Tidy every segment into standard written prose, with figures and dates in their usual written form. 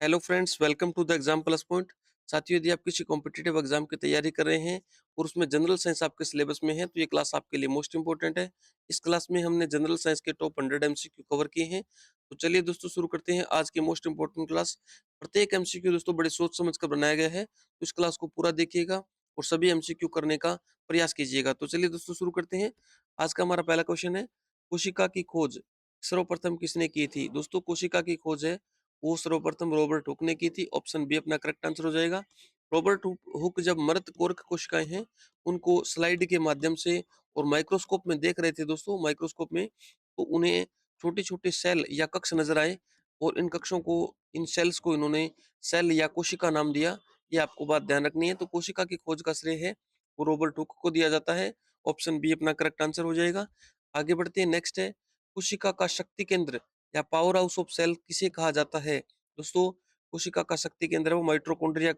Hello friends, welcome to the exam plus point. साथियों, यदि आप किसी कॉम्पिटिटिव एग्जाम की तैयारी कर रहे हैं और उसमें जनरल साइंस आपके सिलेबस में है तो ये क्लास आपके लिए मोस्ट इंपॉर्टेंट है। इस क्लास में हमने जनरल साइंस के टॉप 100 एमसीक्यू कवर किए हैं। तो चलिए दोस्तों, शुरू करते हैं आज की मोस्ट इंपॉर्टेंट क्लास। प्रत्येक एमसीक्यू दोस्तों बड़े सोच समझ कर बनाया गया है, तो इस क्लास को पूरा देखिएगा और सभी एमसीक्यू करने का प्रयास कीजिएगा। तो चलिए दोस्तों, शुरू करते हैं। आज का हमारा पहला क्वेश्चन है, कोशिका की खोज सर्वप्रथम किसने की थी? दोस्तों, कोशिका की खोज है वो सर्वप्रथम रॉबर्ट हुक ने की थी। ऑप्शन बी अपना करेक्ट आंसर हो जाएगा। रॉबर्ट हुक जब मृत कोर्क कोशिकाएं हैं उनको स्लाइड के माध्यम से और माइक्रोस्कोप में देख रहे थे दोस्तों, माइक्रोस्कोप में, तो उन्हें छोटे छोटे सेल या कक्ष नजर आए और इन कक्षों को, इन सेल्स को इन्होंने सेल या कोशिका नाम दिया। ये आपको बात ध्यान रखनी है। तो कोशिका की खोज का श्रेय है वो रॉबर्ट हुक को दिया जाता है। ऑप्शन बी अपना करेक्ट आंसर हो जाएगा। आगे बढ़ते हैं। नेक्स्ट है, कोशिका का शक्ति केंद्र या पावर हाउस ऑफ सेल किसे कहा जाता है? दोस्तों, कोशिका का शक्ति केंद्र है वो माइटोकॉन्ड्रिया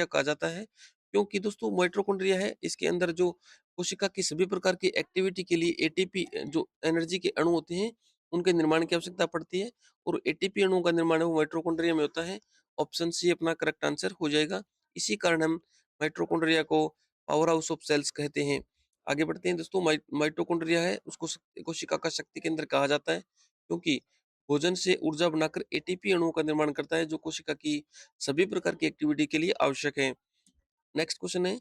कहा जाता है। क्योंकि दोस्तों माइटोकॉन्ड्रिया है, इसके अंदर जो कोशिका की सभी प्रकार की एक्टिविटी के लिए एटीपी जो एनर्जी के अणु होते हैं उनके निर्माण की आवश्यकता पड़ती है और एटीपी अणुओं का निर्माण है वो माइटोकॉन्ड्रिया में होता है। ऑप्शन सी अपना करेक्ट आंसर हो जाएगा। इसी कारण हम माइटोकॉन्ड्रिया को पावर हाउस ऑफ सेल्स कहते हैं। आगे बढ़ते हैं दोस्तों। माइटोकॉन्ड्रिया है उसको कोशिका का शक्ति केंद्र कहा जाता है क्योंकि भोजन से ऊर्जा बनाकर एटीपी अणुओं का निर्माण करता है जो कोशिका की सभी प्रकार की एक्टिविटी के लिए आवश्यक है। नेक्स्ट क्वेश्चन है,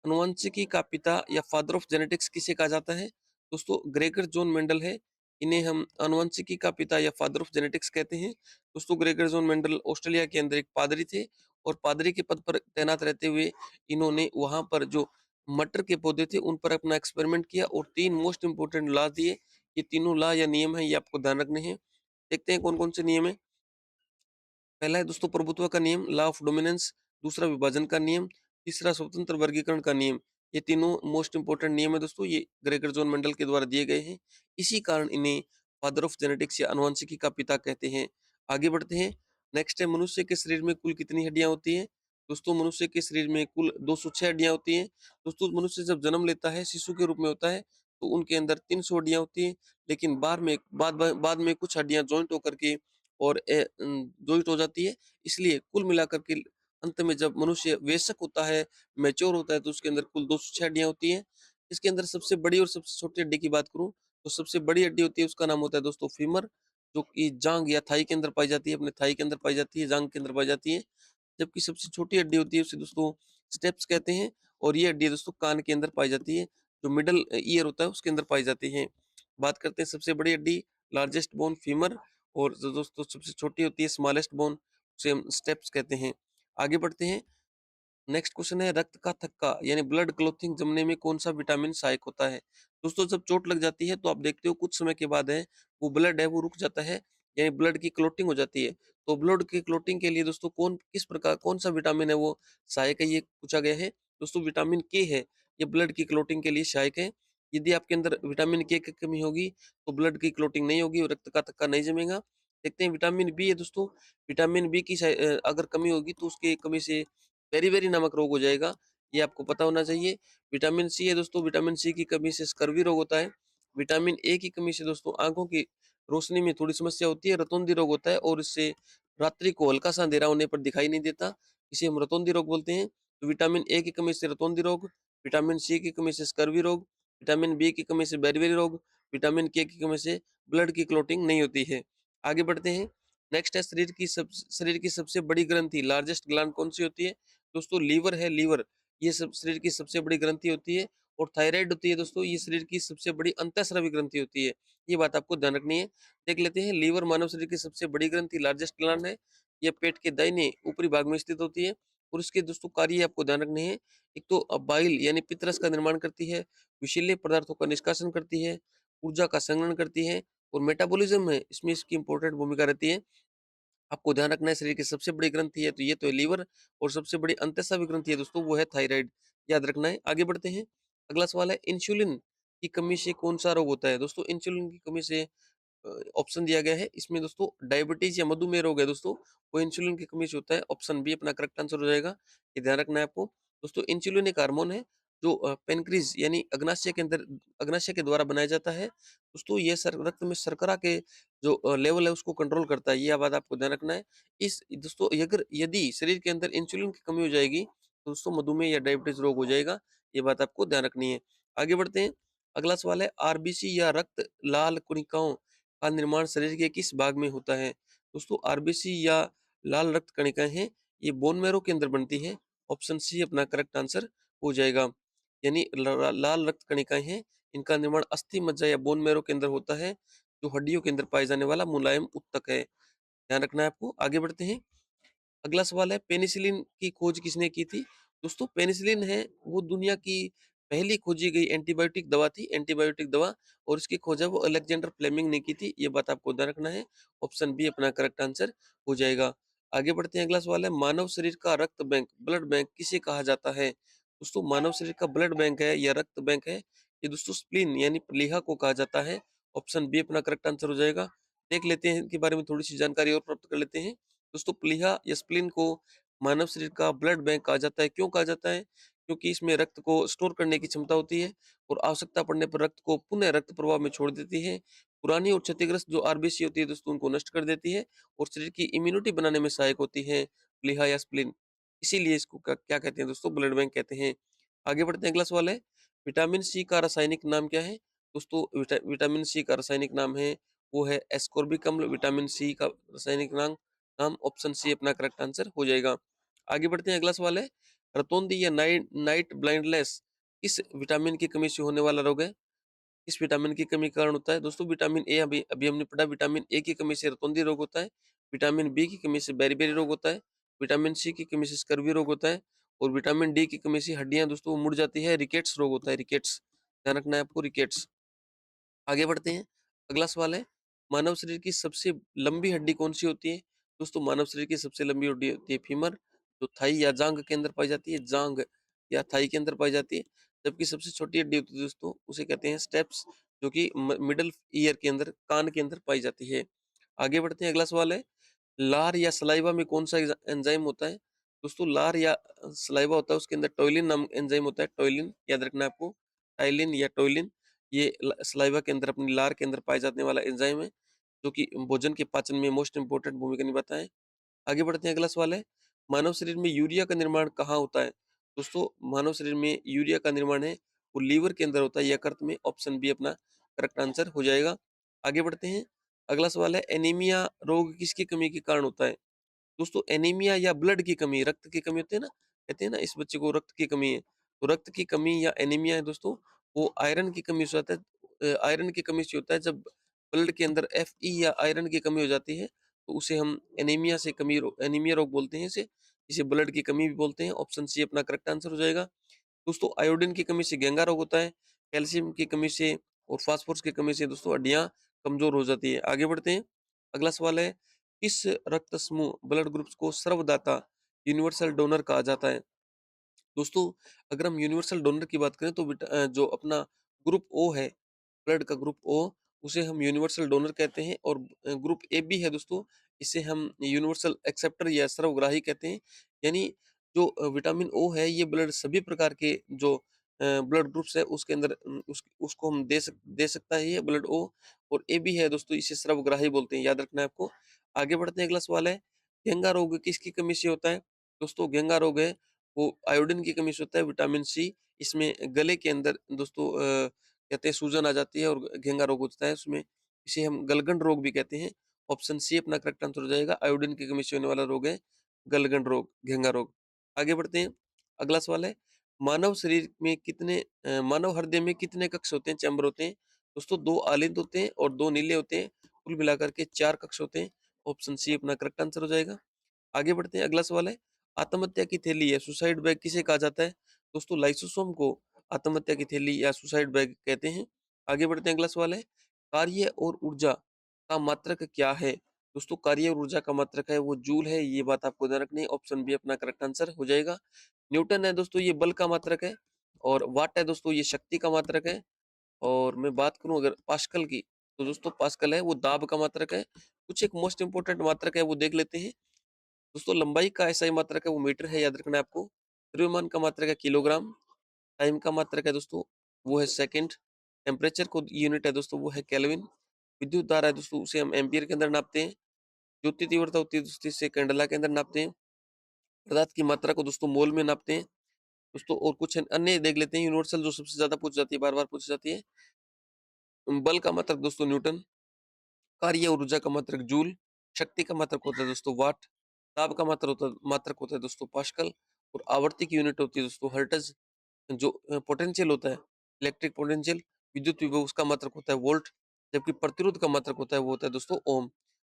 अनुवांशिकी का पिता या फादर ऑफ जेनेटिक्स किसे कहा जाता है? दोस्तों, ग्रेगर जॉन मेंडल है, इन्हें हम अनुवांशिकी का पिता या फादर ऑफ जेनेटिक्स कहते हैं। दोस्तों, ग्रेगर जॉन मेंडल ऑस्ट्रेलिया के अंदर एक पादरी थे और पादरी के पद पर तैनात रहते हुए इन्होंने वहां पर जो मटर के पौधे थे उन पर अपना एक्सपेरिमेंट किया और तीन मोस्ट इंपोर्टेंट लॉ दिए। ये तीनों लॉ या नियम है, ये आपको ध्यान रखने हैं। देखते हैं कौन कौन से नियम है। पहला है दोस्तों प्रभुत्व का नियम, लॉ ऑफ डोमिनेंस। दूसरा विभाजन का नियम। तीसरा स्वतंत्र वर्गीकरण का नियम। ये तीनों मोस्ट इंपोर्टेंट नियम है दोस्तों, ये ग्रेगर जॉन मेंडल के द्वारा दिए गए हैं। इसी कारण इन्हें फादर ऑफ जेनेटिक्स या अनुवांशिकी का पिता कहते हैं। आगे बढ़ते हैं। नेक्स्ट है, मनुष्य के शरीर में कुल कितनी हड्डियां होती हैं? दोस्तों, मनुष्य के शरीर में कुल 206 हड्डियां होती हैं। दोस्तों, मनुष्य जब जन्म लेता है शिशु के रूप में होता है तो उनके अंदर 300 हड्डियां होती हैं, लेकिन बाद में कुछ हड्डियां जॉइंट होकर के और जॉइंट हो जाती है। इसलिए कुल मिलाकर के अंत में जब मनुष्य वयस्क होता है, मैच्योर होता है, तो उसके अंदर कुल 206 हड्डियां होती हैं। इसके अंदर सबसे बड़ी और सबसे छोटी हड्डी की बात करूं तो सबसे बड़ी हड्डी होती है उसका नाम होता है दोस्तों फीमर, जो कि जांग या थाई के अंदर पाई जाती है, अपने थाई के अंदर पाई जाती है, जांग के अंदर पाई जाती है। जबकि सबसे छोटी हड्डी होती है उसे दोस्तों स्टेप्स कहते हैं और ये हड्डी दोस्तों कान के अंदर पाई जाती है, जो मिडल ईयर होता है उसके अंदर पाई जाती है। बात करते हैं सबसे बड़ी हड्डी, लार्जेस्ट बोन फीमर, और जो दोस्तों सबसे छोटी होती है स्मॉलेस्ट बोन, उसे हम स्टेप्स कहते हैं। आगे बढ़ते हैं। नेक्स्ट क्वेश्चन है, रक्त का थक्का यानी ब्लड क्लॉटिंग जमने में कौन सा विटामिन सहायक होता है? दोस्तों, जब चोट लग जाती है तो आप देखते हो कुछ समय के बाद है वो ब्लड है वो रुक जाता है, यानी ब्लड की क्लॉटिंग हो जाती है। तो ब्लड की क्लॉटिंग के लिए दोस्तों कौन सा विटामिन है वो सहायक है, ये पूछा गया है। दोस्तों, विटामिन के है, ये ब्लड की क्लॉटिंग के लिए सहायक है। यदि आपके अंदर विटामिन के की कमी होगी तो ब्लड की क्लॉटिंग नहीं होगी और रक्त का थक्का नहीं जमेगा। देखते हैं विटामिन बी है दोस्तों। विटामिन बी की अगर कमी होगी तो उसकी कमी से बेरी-बेरी नामक रोग हो जाएगा, ये आपको पता होना चाहिए। विटामिन सी है दोस्तों, विटामिन सी की कमी से स्कर्वी रोग होता है। विटामिन ए की कमी से दोस्तों आँखों की रोशनी में थोड़ी समस्या होती है, रतौंधी रोग होता है और इससे रात्रि को हल्का-सा अंधेरा होने पर दिखाई नहीं देता, इसे हम रतौंधी रोग बोलते हैं। तो विटामिन ए की कमी से रतौंधी रोग, विटामिन सी की कमी से स्कर्वी रोग, विटामिन बी की कमी से बेरी-बेरी रोग, विटामिन के की कमी से ब्लड की क्लॉटिंग नहीं होती है। आगे बढ़ते हैं। नेक्स्ट है, शरीर की सबसे बड़ी ग्रंथि, लार्जेस्ट ग्लैंड कौन सी होती है? दोस्तों, लीवर है, लीवर। ये सब शरीर की सबसे बड़ी ग्रंथि होती है और थायराइड होती है दोस्तों, ये शरीर की सबसे बड़ी अंतःस्रावी ग्रंथि होती है। ये बात आपको ध्यान रखनी है। देख लेते हैं, लीवर मानव शरीर की सबसे बड़ी ग्रंथि, लार्जेस्ट ग्लैंड है। ये पेट के दाहिने ऊपरी भाग में स्थित होती है और इसके दोस्तों कार्य आपको ध्यान रखने हैं। एक तो बाइल यानी पित्तरस का निर्माण करती है, विषैले पदार्थों का निष्कासन करती है, ऊर्जा का संग्रहण करती है और मेटाबॉलिज्म है, इसमें इसकी इंपॉर्टेंट भूमिका रहती है। आपको ध्यान रखना है, शरीर की सबसे बड़ी ग्रंथि है तो ये तो है लीवर, और सबसे बड़ी अंतःस्रावी ग्रंथि है दोस्तों वो है थायराइड, याद रखना है। आगे बढ़ते हैं। अगला सवाल है, इंसुलिन की कमी से कौन सा रोग होता है? दोस्तों, इंसुलिन की कमी से ऑप्शन दिया गया है, इसमें दोस्तों डायबिटीज या मधुमेह रोग है दोस्तों, वो इंसुलिन की कमी से होता है। ऑप्शन बी अपना करेक्ट आंसर हो जाएगा, ये ध्यान रखना है आपको। दोस्तों, इंसुलिन एक हार्मोन है पेनक्रीज़ यानी अग्नाशय के द्वारा बनाया जाता है। दोस्तों ये रक्त में शर्करा के लेवल है उसको कंट्रोल करता है, ये बात आपको ध्यान रखना है। इस दोस्तों अगर यदि शरीर के अंदर इंसुलिन की कमी हो जाएगी, तो दोस्तों मधुमेह या डायबिटीज़ रोग हो जाएगा, ये बात आपको ध्यान रखनी है। आगे बढ़ते हैं, अगला सवाल है आरबीसी या रक्त लाल कोशिकाओं का निर्माण शरीर के किस भाग में होता है? दोस्तों आरबीसी या लाल रक्त कणिकाएँ हैं, ये बोन मैरो के अंदर बनती है। ऑप्शन सी अपना करेक्ट आंसर हो जाएगा। यानी लाल रक्त कणिकाएँ हैं, इनका निर्माण अस्थि मज्जा या बोन मैरो के अंदर होता है, जो हड्डियों के अंदर पाए जाने वाला मुलायम ऊतक है। ध्यान रखना है आपको। आगे बढ़ते हैं। अगला सवाल है पेनिसिलिन की खोज किसने की थी? दोस्तों पेनिसिलिन है वो दुनिया की पहली खोजी गई एंटीबायोटिक दवा थी, एंटीबायोटिक दवा, और इसकी खोज है वो अलेक्जेंडर फ्लेमिंग ने की थी। ये बात आपको ध्यान रखना है। ऑप्शन बी अपना करेक्ट आंसर हो जाएगा। आगे बढ़ते हैं, अगला सवाल है मानव शरीर का रक्त बैंक, ब्लड बैंक किसे कहा जाता है? दोस्तों मानव शरीर का ब्लड बैंक है या रक्त बैंक है, ये दोस्तों स्प्लीन यानी प्लीहा को कहा जाता है। ऑप्शन बी अपना करेक्ट आंसर हो जाएगा। देख लेते हैं इनके बारे में थोड़ी सी जानकारी और प्राप्त कर लेते हैं। दोस्तों प्लीहा या स्प्लीन को मानव शरीर का ब्लड बैंक कहा जाता है। क्यों कहा जाता है? क्योंकि इसमें रक्त को स्टोर करने की क्षमता होती है और आवश्यकता पड़ने पर रक्त को पुनः रक्त प्रवाह में छोड़ देती है। पुरानी और क्षतिग्रस्त जो आरबीसी होती है दोस्तों उनको नष्ट कर देती है और शरीर की इम्यूनिटी बनाने में सहायक होती है प्लीहा या स्प्लीन। इसीलिए इसको क्या कहते हैं दोस्तों, ब्लड बैंक कहते हैं। आगे बढ़ते हैं, अगला सवाल है विटामिन सी का रासायनिक नाम क्या है? दोस्तों विटामिन सी का रासायनिक नाम है वो है एस्कॉर्बिक अम्ल। विटामिन सी का रासायनिक नाम ऑप्शन सी अपना करेक्ट आंसर हो जाएगा। आगे बढ़ते हैं, अगला सवाल है रतौंधी या नाइट ब्लाइंडनेस किस विटामिन की कमी से होने वाला रोग है? किस विटामिन की कमी के कारण होता है? दोस्तों विटामिन ए, अभी अभी हमने पढ़ा, विटामिन ए की कमी से रतौंधी रोग होता है। विटामिन बी की कमी से बेरी-बेरी रोग होता है। विटामिन सी की कमी से स्कर्वी रोग होता है और विटामिन डी की कमी से हड्डियां दोस्तों मुड़ जाती है, रिकेट्स रोग होता है, रिकेट्स। ध्यान रखना है आपको, रिकेट्स। आगे बढ़ते हैं। अगला सवाल है मानव शरीर की सबसे लंबी हड्डी कौन सी होती है? दोस्तों मानव शरीर की सबसे लंबी हड्डी होती है फीमर, जो थाई या जांग के अंदर पाई जाती है, जांग या थाई के अंदर पाई जाती है। जबकि सबसे छोटी हड्डी होती है दोस्तों उसे कहते हैं स्टेप्स, जो कि मिडल ईयर के अंदर, कान के अंदर पाई जाती है। आगे बढ़ते हैं, अगला सवाल है लार या सलाइवा में कौन सा एंजाइम होता है? दोस्तों लार या सलाइवा होता है उसके अंदर टोइलिन नाम एंजाइम होता है, टोइलिन याद रखना है आपको, टाइलिन या टोइलिन। ये सलाइवा के अंदर, अपनी लार के अंदर पाए जाने वाला एंजाइम है, जो कि भोजन के पाचन में मोस्ट इंपोर्टेंट भूमिका निभाता है। आगे बढ़ते हैं, अगला सवाल है मानव शरीर में यूरिया का निर्माण कहाँ होता है? दोस्तों मानव शरीर में यूरिया का निर्माण है वो लीवर के अंदर होता है, यकृत में। ऑप्शन बी अपना करेक्ट आंसर हो जाएगा। आगे बढ़ते हैं, अगला सवाल है एनीमिया रोग किसकी कमी के कारण होता है? दोस्तों एनीमिया या ब्लड की कमी, रक्त की कमी होती है ना, कहते हैं ना इस बच्चे को रक्त की कमी है, तो रक्त की कमी या एनीमिया है दोस्तों, वो आयरन की कमी से होता है। आयरन की कमी से होता है जब ब्लड के अंदर Fe या आयरन की कमी हो जाती है, तो उसे हम एनीमिया रोग बोलते हैं इसे, इसे ब्लड की कमी भी बोलते हैं। ऑप्शन सी अपना करेक्ट आंसर हो जाएगा। दोस्तों आयोडीन की कमी से गेंगा रोग होता है, कैल्शियम की कमी से और फास्फोरस की कमी से दोस्तों हड्डियां कमजोर हो जाती है। आगे बढ़ते हैं, अगला सवाल है किस रक्त समूह ब्लड ग्रुप्स को सर्वदाता यूनिवर्सल डोनर कहा जाता है? दोस्तों अगर हम यूनिवर्सल डोनर की बात करें तो जो अपना ग्रुप ओ है, ब्लड का ग्रुप ओ, उसे हम यूनिवर्सल डोनर कहते हैं। और ग्रुप ए बी है दोस्तों, इसे हम यूनिवर्सल एक्सेप्टर या सर्वग्राही कहते हैं। यानी जो विटामिन ओ है ये ब्लड सभी प्रकार के जो ब्लड ग्रुप्स है उसके अंदर उसको हम दे सकता है ये ब्लड ओ। और ए बी है दोस्तों, इसे सर्वग्राही बोलते हैं, याद रखना है आपको। आगे बढ़ते हैं, अगला सवाल है घेंगा रोग किसकी कमी से होता है? दोस्तों घेंगा रोग है वो आयोडीन की कमी से होता है, विटामिन सी। इसमें गले के अंदर दोस्तों कहते हैं सूजन आ जाती है और घेंगा रोग होता है उसमें, इसे हम गलगंड रोग भी कहते हैं। ऑप्शन सी अपना करेक्ट आंसर हो जाएगा। आयोडीन की कमी से होने वाला रोग है गलगंड रोग, घेंगा रोग। आगे बढ़ते हैं, अगला सवाल है मानव शरीर में मानव हृदय में कितने कक्ष होते हैं, चैम्बर होते हैं? दोस्तों 2 आलिंद होते हैं और 2 नीले होते हैं, कुल मिलाकर के 4 कक्ष होते हैं। ऑप्शन सी अपना करेक्ट आंसर हो जाएगा। आगे बढ़ते हैं, अगला सवाल है आत्महत्या की थैली या सुसाइड बैग किसे कहा जाता है? दोस्तों लाइसोसोम को आत्महत्या की थैली या सुसाइड बैग कहते हैं। आगे बढ़ते हैं, अगला सवाल है कार्य और ऊर्जा का मात्रक क्या है? दोस्तों कार्य और ऊर्जा का मात्रक है वो जूल है, ये बात आपको ध्यान रखनी है। ऑप्शन बी अपना करेक्ट आंसर हो जाएगा। न्यूटन है दोस्तों ये बल का मात्रक है, और वाट है दोस्तों ये शक्ति का मात्रक है। और मैं बात करूं अगर पास्कल की, तो दोस्तों पास्कल है वो दाब का मात्रक है। कुछ एक मोस्ट इंपोर्टेंट मात्रक है वो देख लेते हैं। दोस्तों लंबाई का एसआई मात्रक है वो मीटर है, याद रखना है आपको। द्रव्यमान का मात्रक है किलोग्राम। टाइम का मात्रक है दोस्तों, वो है सेकंड। टेम्परेचर को यूनिट है दोस्तों, वो है केल्विन। विद्युत धारा है दोस्तों, उसे हम एम्पीयर के अंदर नापते हैं। ज्योति तीव्रता होती है दोस्तों, इसे कैंडेला के अंदर नापते हैं। पदार्थ की मात्रा को दोस्तों मोल में नापते हैं दोस्तों। और कुछ अन्य देख लेते हैं यूनिवर्सल, जो सबसे ज्यादा पूछ जाती है, बार बार पूछ जाती है। बल का मात्रक दोस्तों न्यूटन, कार्य और ऊर्जा का मात्रक जूल, शक्ति का मात्रक होता है दोस्तों वाट, ताप का मात्रक होता है दोस्तों पास्कल, और आवर्ती की यूनिट होती है दोस्तों हर्ट्ज। जो पोटेंशियल होता है, इलेक्ट्रिक पोटेंशियल, विद्युत विभव, उसका मात्रक होता है वोल्ट। जबकि प्रतिरोध का मात्रक होता है, वो होता है दोस्तों ओम।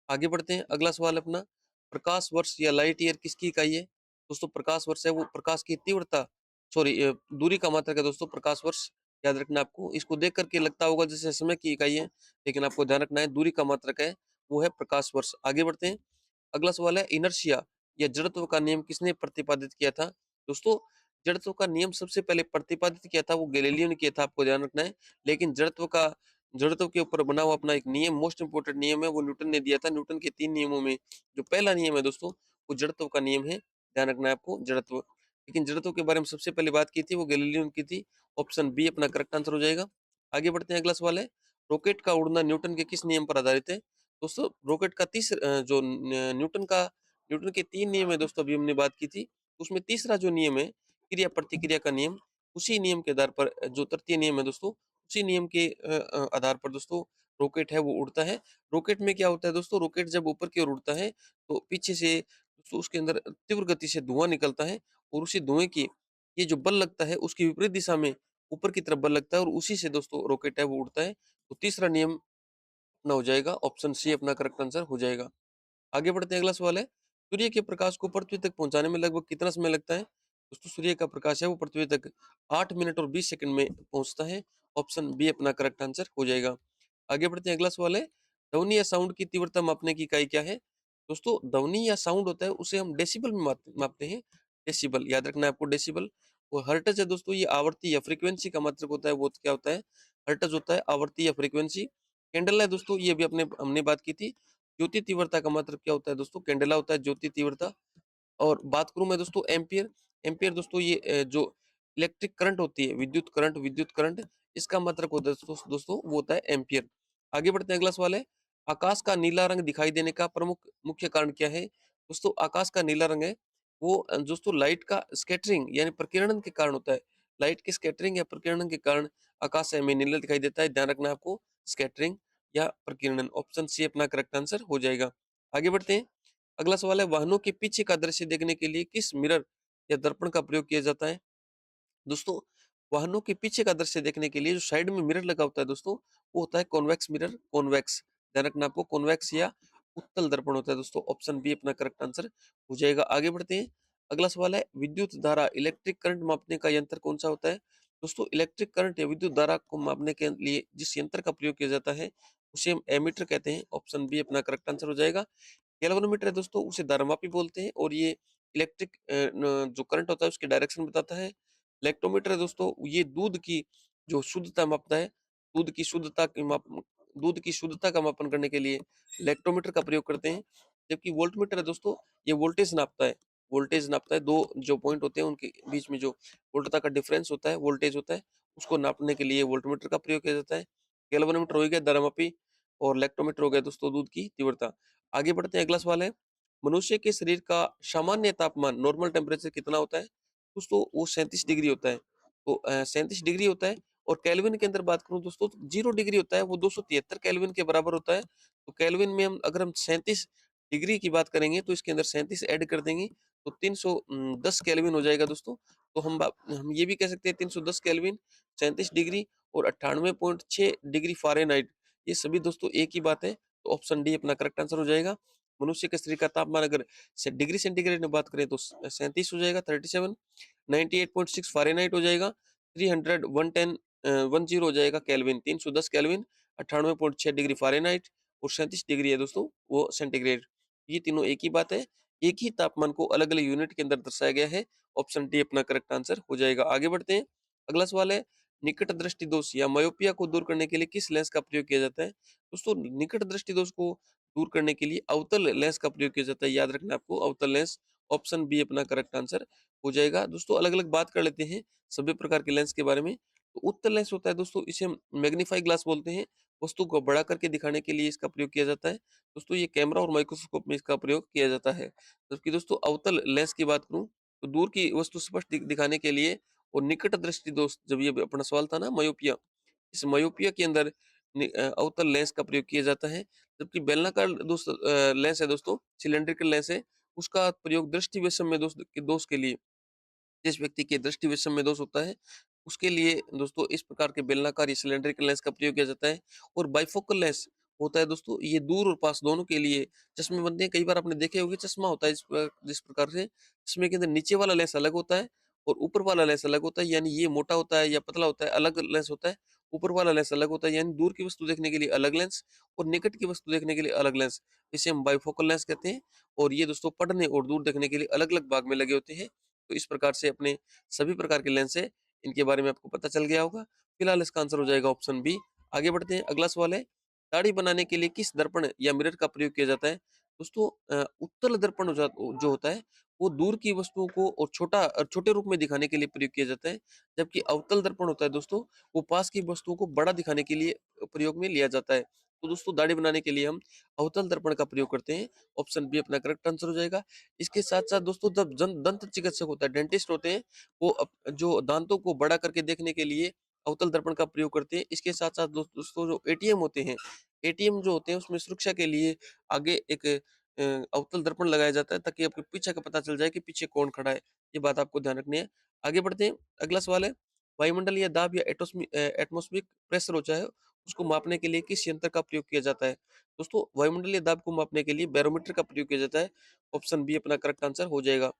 आगे बढ़ते हैं, अगला सवाल अपना, प्रकाश वर्ष या लाइट ईयर किसकी इकाई है? दोस्तों प्रकाश वर्ष है वो प्रकाश की तीव्रता, सॉरी दूरी का मात्रक है दोस्तों प्रकाश वर्ष। याद रखना आपको, इसको देख करके लगता होगा जैसे समय की इकाई है, लेकिन आपको ध्यान रखना है दूरी का मात्रक है, वो है प्रकाश वर्ष। आगे बढ़ते हैं, अगला सवाल है, इनर्शिया या जड़त्व का नियम किसने प्रतिपादित किया था? दोस्तों जड़त्व का नियम सबसे पहले प्रतिपादित किया था वो गैलीलियो ने किया था, आपको ध्यान रखना है। लेकिन जड़त्व के ऊपर बना हुआ अपना एक नियम, मोस्ट इंपोर्टेंट नियम है, वो न्यूटन ने दिया था। न्यूटन के 3 नियमों में जो पहला नियम है दोस्तों, वो जड़त्व का नियम है। ध्यान रखना है आपको, जड़त्व। लेकिन जड़त्व के बारे में सबसे पहले बात की थी वो गैलीलियो ने की थी। ऑप्शन बी अपना करेक्ट आंसर हो जाएगा। आगे बढ़ते हैं, अगला सवाल है, रॉकेट का उड़ना न्यूटन के किस नियम पर आधारित है? दोस्तों रॉकेट का न्यूटन के 3 नियम है दोस्तों, अभी हमने बात की थी। उसमें तीसरा जो नियम है, क्रिया प्रतिक्रिया का नियम, उसी नियम के आधार पर जो तृतीय नियम है दोस्तों, उसी नियम के आधार पर दोस्तों रॉकेट है वो उड़ता है। रॉकेट में क्या होता है दोस्तों, रॉकेट जब ऊपर की ओर उड़ता है तो पीछे से दोस्तों उसके अंदर तीव्र गति से धुआं निकलता है, और उसी धुएं की ये जो बल लगता है उसकी विपरीत दिशा में ऊपर की तरफ बल लगता है, और उसी से दोस्तों रॉकेट है वो उड़ता है। तो तीसरा नियम अपना हो जाएगा, ऑप्शन सी अपना करेक्ट आंसर हो जाएगा। आगे बढ़ते हैं, अगला सवाल है, सूर्य के प्रकाश को पृथ्वी तक पहुंचाने में लगभग कितना समय लगता है? दोस्तों सूर्य का प्रकाश है वो पृथ्वी तक 8 मिनट और 20 सेकंड में पहुंचता है। ऑप्शन बी अपना करेक्ट आंसर हो जाएगा। आगे बढ़ते हैं, अगला सवाल है, ध्वनि या साउंड की तीव्रता मापने की इकाई क्या है? दोस्तों ध्वनि या साउंड होता है उसे हम डेसिबल में मापते हैं। डेसिबल याद रखना है आपको, डेसिबल। और हर्ट्ज है दोस्तों, ये आवर्ती या फ्रीक्वेंसी का मात्रक होता है, वो क्या होता है? हर्ट्ज होता है आवर्ती या फ्रीक्वेंसी। कैंडल है दोस्तों, ये भी अपने हमने बात की थी। ज्योति तीव्रता का मतलब क्या होता है दोस्तों? कैंडेला होता है ज्योति तीव्रता। और बात करूं मैं दोस्तों एम्पियर, एम्पियर दोस्तों ये जो इलेक्ट्रिक करंट होती है, विद्युत करंट, इसका मतलब होता है दोस्तों वो होता है एम्पियर। आगे बढ़ते हैं, अगला सवाल है, आकाश का नीला रंग दिखाई देने का प्रमुख मुख्य कारण क्या है? दोस्तों आकाश का नीला रंग है वो दोस्तों लाइट का स्कैटरिंग यानी प्रकीर्णन के कारण होता है। लाइट के स्कैटरिंग या प्रकीर्णन के कारण आकाश से हमें नीला दिखाई देता है। ध्यान रखना है आपको, स्कैटरिंग या प्रकीर्णन। ऑप्शन सी अपना करेक्ट आंसर हो जाएगा। आगे बढ़ते हैं, अगला सवाल है, वाहनों के पीछे का दृश्य देखने के लिए किस मिरर या दर्पण का प्रयोग किया जाता है? दोस्तों वाहनों के पीछे का दृश्य देखने के लिए जो साइड में मिरर लगा होता है दोस्तों, वो होता है कॉन्वेक्स मिरर, कॉन्वेक्स। ध्यान रखना आपको, कॉन्वेक्स या उत्तल दर्पण होता है दोस्तों। ऑप्शन बी अपना करेक्ट आंसर हो जाएगा। आगे बढ़ते हैं, अगला सवाल है, विद्युत धारा इलेक्ट्रिक करंट मापने का यंत्र कौन सा होता है? दोस्तों इलेक्ट्रिक करंट या विद्युत धारा को मापने के लिए जिस यंत्र का प्रयोग किया जाता है उसे हम एमीटर कहते हैं। ऑप्शन बी अपना करेक्ट आंसर हो जाएगा। गैल्वेनोमीटर है दोस्तों, उसे धारामापी बोलते हैं, और ये इलेक्ट्रिक जो करंट होता है उसकी डायरेक्शन बताता है। लेक्टोमीटर है दोस्तों, ये दूध की जो शुद्धता मापता है, दूध की शुद्धता की माप दूध की शुद्धता का मापन करने के लिए लेक्टोमीटर का प्रयोग करते हैं। जबकि वोल्टमीटर है दोस्तों, ये वोल्टेज नापता है, दो जो पॉइंट होते हैं उनके बीच में जो वोल्टता का डिफरेंस होता है, वोल्टेज होता है, उसको नापने के लिए वोल्टमीटर का प्रयोग किया जाता है। गैल्वेनोमीटर हो गया धारामापी, और लेक्टोमीटर हो गया दोस्तों दूध की तीव्रता। आगे बढ़ते हैं, अगला सवाल है, मनुष्य के शरीर का सामान्य तापमान नॉर्मल टेम्परेचर कितना होता है? दोस्तों वो 37 डिग्री होता है। तो 37 डिग्री होता है, और केल्विन के अंदर बात करूं दोस्तों तो 0 डिग्री होता है, वो 273 केल्विन के बराबर होता है। तो केल्विन में हम अगर हम 37 डिग्री की बात करेंगे तो इसके अंदर 37 ऐड कर देंगे तो 310 केल्विन हो जाएगा दोस्तों। तो हम ये भी कह सकते हैं 310 केल्विन, 37 डिग्री और 98.6 डिग्री फ़ारेनहाइट, ये सभी दोस्तों एक ही बात है। तो ऑप्शन डी अपना करेक्ट आंसर हो जाएगा। मनुष्य के शरीर का तापमान अगर डिग्री सेंटीग्रेड में बात करें तो 37 हो जाएगा, 37। 98.6 फ़ारेनहाइट हो जाएगा, 300 110 10 हो जाएगा केल्विन, 310 केल्विन, 98.6 डिग्री फ़ारेनहाइट, और 37 डिग्री है दोस्तों वो सेंटीग्रेड। ये तीनों एक ही बात है, एक ही तापमान को अलग-अलग यूनिट के अंदर दर्शाया गया है। ऑप्शन डी अपना करेक्ट आंसर हो जाएगा। आगे बढ़ते हैं, अगला सवाल है, निकट दृष्टि दोष या मायोपिया को दूर करने के लिए किस लेंस का प्रयोग किया जाता है? दोस्तों निकट दृष्टि दोष को दूर करने के लिए अवतल लेंस का प्रयोग किया जाता है। याद रखना आपको, अवतल लेंस, ऑप्शन बी अपना करेक्ट आंसर हो जाएगा। दोस्तों अलग-अलग बात कर लेते हैं सभी प्रकार के लेंस के बारे में। तो उत्तल लेंस होता है दोस्तों, इसे हम मैग्नीफाई ग्लास बोलते हैं। वस्तु को बड़ा करके दिखाने के लिए इसका प्रयोग किया जाता है। दोस्तों ये कैमरा और माइक्रोस्कोप में इसका प्रयोग किया जाता है। जबकि दोस्तों अवतल लेंस की बात करूँ तो दूर की वस्तु स्पष्ट दिखाने के लिए और निकट दृष्टि दोस्त, जब ये अपना सवाल था ना मायोपिया, इस मायोपिया के अंदर अवतल लेंस का प्रयोग किया जाता है। जबकि बेलनाकार लेंस है दोस्तों, सिलिंड्रिकल लेंस है, उसका प्रयोग दृष्टि वैषम्य दोष के लिए, जिस व्यक्ति के दृष्टि विषम में दोष होता है, उसके लिए दोस्तों इस प्रकार के बेलनाकार या सिलिंड्रिकल लेंस का प्रयोग किया जाता है। और बाइफोकल लेंस होता है दोस्तों, ये दूर और पास दोनों के लिए चश्मे बनते हैं। कई बार आपने देखे होंगे चश्मा होता है जिस प्रकार से, चश्मे के अंदर नीचे वाला लेंस अलग होता है और ऊपर वाला लेंस अलग होता है, यानी ये मोटा होता है या पतला होता है, अलग लेंस होता है। ऊपर वाला लेंस अलग होता है, यानी दूर की वस्तु देखने के लिए अलग लेंस और निकट की वस्तु देखने के लिए अलग लेंस, इसे हम बाइफोकल लेंस कहते हैं। और ये दोस्तों पढ़ने और दूर देखने के लिए अलग-अलग भाग में लगे होते हैं। तो इस प्रकार से अपने सभी प्रकार के लेंस है, इनके बारे में आपको पता चल गया होगा। फिलहाल इसका आंसर हो जाएगा ऑप्शन बी। आगे बढ़ते हैं, अगला सवाल है, दाढ़ी बनाने के लिए किस दर्पण या मिरर का प्रयोग किया जाता है? दोस्तों उत्तल दर्पण जो होता है, वो दूर की वस्तुओं को और छोटे रूप में दिखाने के लिए प्रयोग किया जाता है। जबकि अवतल दर्पण होता है दोस्तों, वो पास की वस्तुओं को बड़ा दिखाने के लिए प्रयोग में लिया जाता है। तो दोस्तों दाढ़ी बनाने के लिए हम अवतल दर्पण का प्रयोग करते हैं। ऑप्शन बी अपना करेक्ट आंसर हो जाएगा। इसके साथ-साथ दोस्तों जब दंत चिकित्सक होता है, डेंटिस्ट होते हैं, वो जो दांतों को बड़ा करके देखने के लिए अवतल दर्पण का प्रयोग करते हैं। इसके साथ-साथ दोस्तों जो एटीएम होते हैं, एटीएम जो होते हैं उसमें सुरक्षा के लिए आगे एक अवतल दर्पण लगाया जाता है, ताकि आपको पीछे का पता चल जाए कि पीछे कौन खड़ा है। ये बात आपको ध्यान रखनी है। आगे बढ़ते हैं, अगला सवाल है, वायुमंडलीय दाब या एटमॉस्फेरिक प्रेशर होता है, उसको मापने के लिए किस यंत्र का प्रयोग किया जाता है? दोस्तों वायुमंडलीय दाब को मापने के लिए बैरोमीटर का प्रयोग किया जाता है। ऑप्शन बी अपना करेक्ट आंसर हो जाएगा।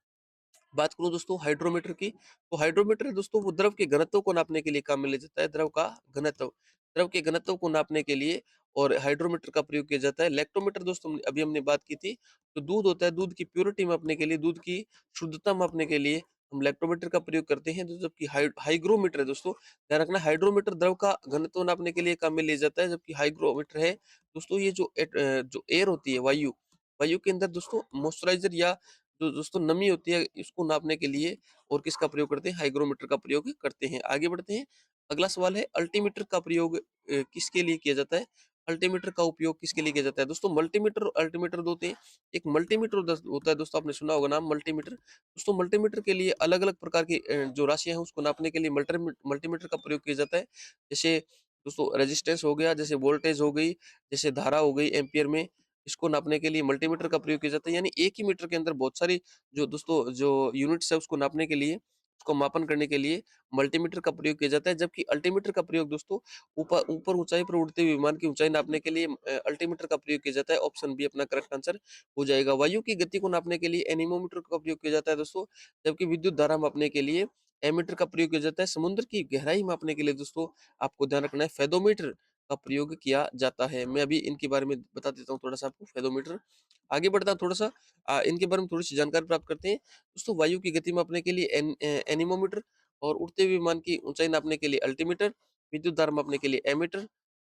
बात करूँ दोस्तों हाइड्रोमीटर की, तो हाइड्रोमीटर दोस्तों वो द्रव के घनत्व को नापने के लिए काम में लिया जाता है, द्रव के घनत्व को नापने के लिए और हाइड्रोमीटर का प्रयोग किया जाता है। लैक्टोमीटर दोस्तों अभी हमने बात की थी, तो दूध होता है, दूध की प्योरिटी मापने के लिए, दूध की शुद्धता मापने के लिए हम लैक्टोमीटर का प्रयोग करते हैं। तो जबकि हाइग्रोमीटर है दोस्तों, ध्यान रखना, हाइड्रोमीटर द्रव का घनत्व नापने के लिए काम में लिया जाता है। जबकि हाइग्रोमीटर है दोस्तों, ये जो एयर होती है, वायु के अंदर दोस्तों मॉइस्चराइजर या जो दोस्तों नमी होती है, इसको नापने के लिए और किसका प्रयोग करते हैं? हाइग्रोमीटर का प्रयोग करते हैं। आगे बढ़ते हैं, अगला सवाल है, अल्टीमीटर का प्रयोग किसके लिए किया जाता है? अल्टीमीटर का उपयोग किसके लिए किया जाता है? दोस्तों मल्टीमीटर और अल्टीमीटर 2 होते हैं। एक मल्टीमीटर होता है दोस्तों, आपने सुना होगा नाम मल्टीमीटर। दोस्तों मल्टीमीटर के लिए अलग-अलग प्रकार की जो राशियाँ हैं उसको नापने के लिए मल्टीमीटर का प्रयोग किया जाता है। जैसे दोस्तों रेजिस्टेंस हो गया, जैसे वोल्टेज हो गई, जैसे धारा हो गई एम्पीयर में, इसको नापने के लिए मल्टीमीटर का प्रयोग किया जाता है। यानी एक ही मीटर के अंदर बहुत सारी जो दोस्तों जो यूनिट्स है उसको नापने के लिए, उसको मापन करने के लिए मल्टीमीटर का प्रयोग किया जाता है। जबकि अल्टीमीटर का प्रयोग दोस्तों ऊपर ऊपर ऊंचाई पर उड़ते हुए विमान की ऊंचाई नापने के लिए अल्टीमीटर का प्रयोग किया जाता है। ऑप्शन बी अपना करेक्ट आंसर हो जाएगा। वायु की गति को नापने के लिए एनीमोमीटर का प्रयोग किया जाता है दोस्तों। जबकि विद्युत धारा मापने के लिए एमीटर का प्रयोग किया जाता है। समुद्र की गहराई मापने के लिए दोस्तों आपको ध्यान रखना है, फेदोमीटर का प्रयोग किया जाता है। मैं अभी इनके बारे में बता देता हूँ थोड़ा-सा आपको, फेदोमीटर। आगे बढ़ता हूँ थोड़ा-सा इनके बारे में थोड़ी-सी जानकारी प्राप्त करते हैं। दोस्तों वायु की गति मापने के लिए एनीमोमीटर और उड़ते हुए विमान की ऊँचाई नापने के लिए अल्टीमीटर, विद्युत धारा मापने के लिए एमीटर,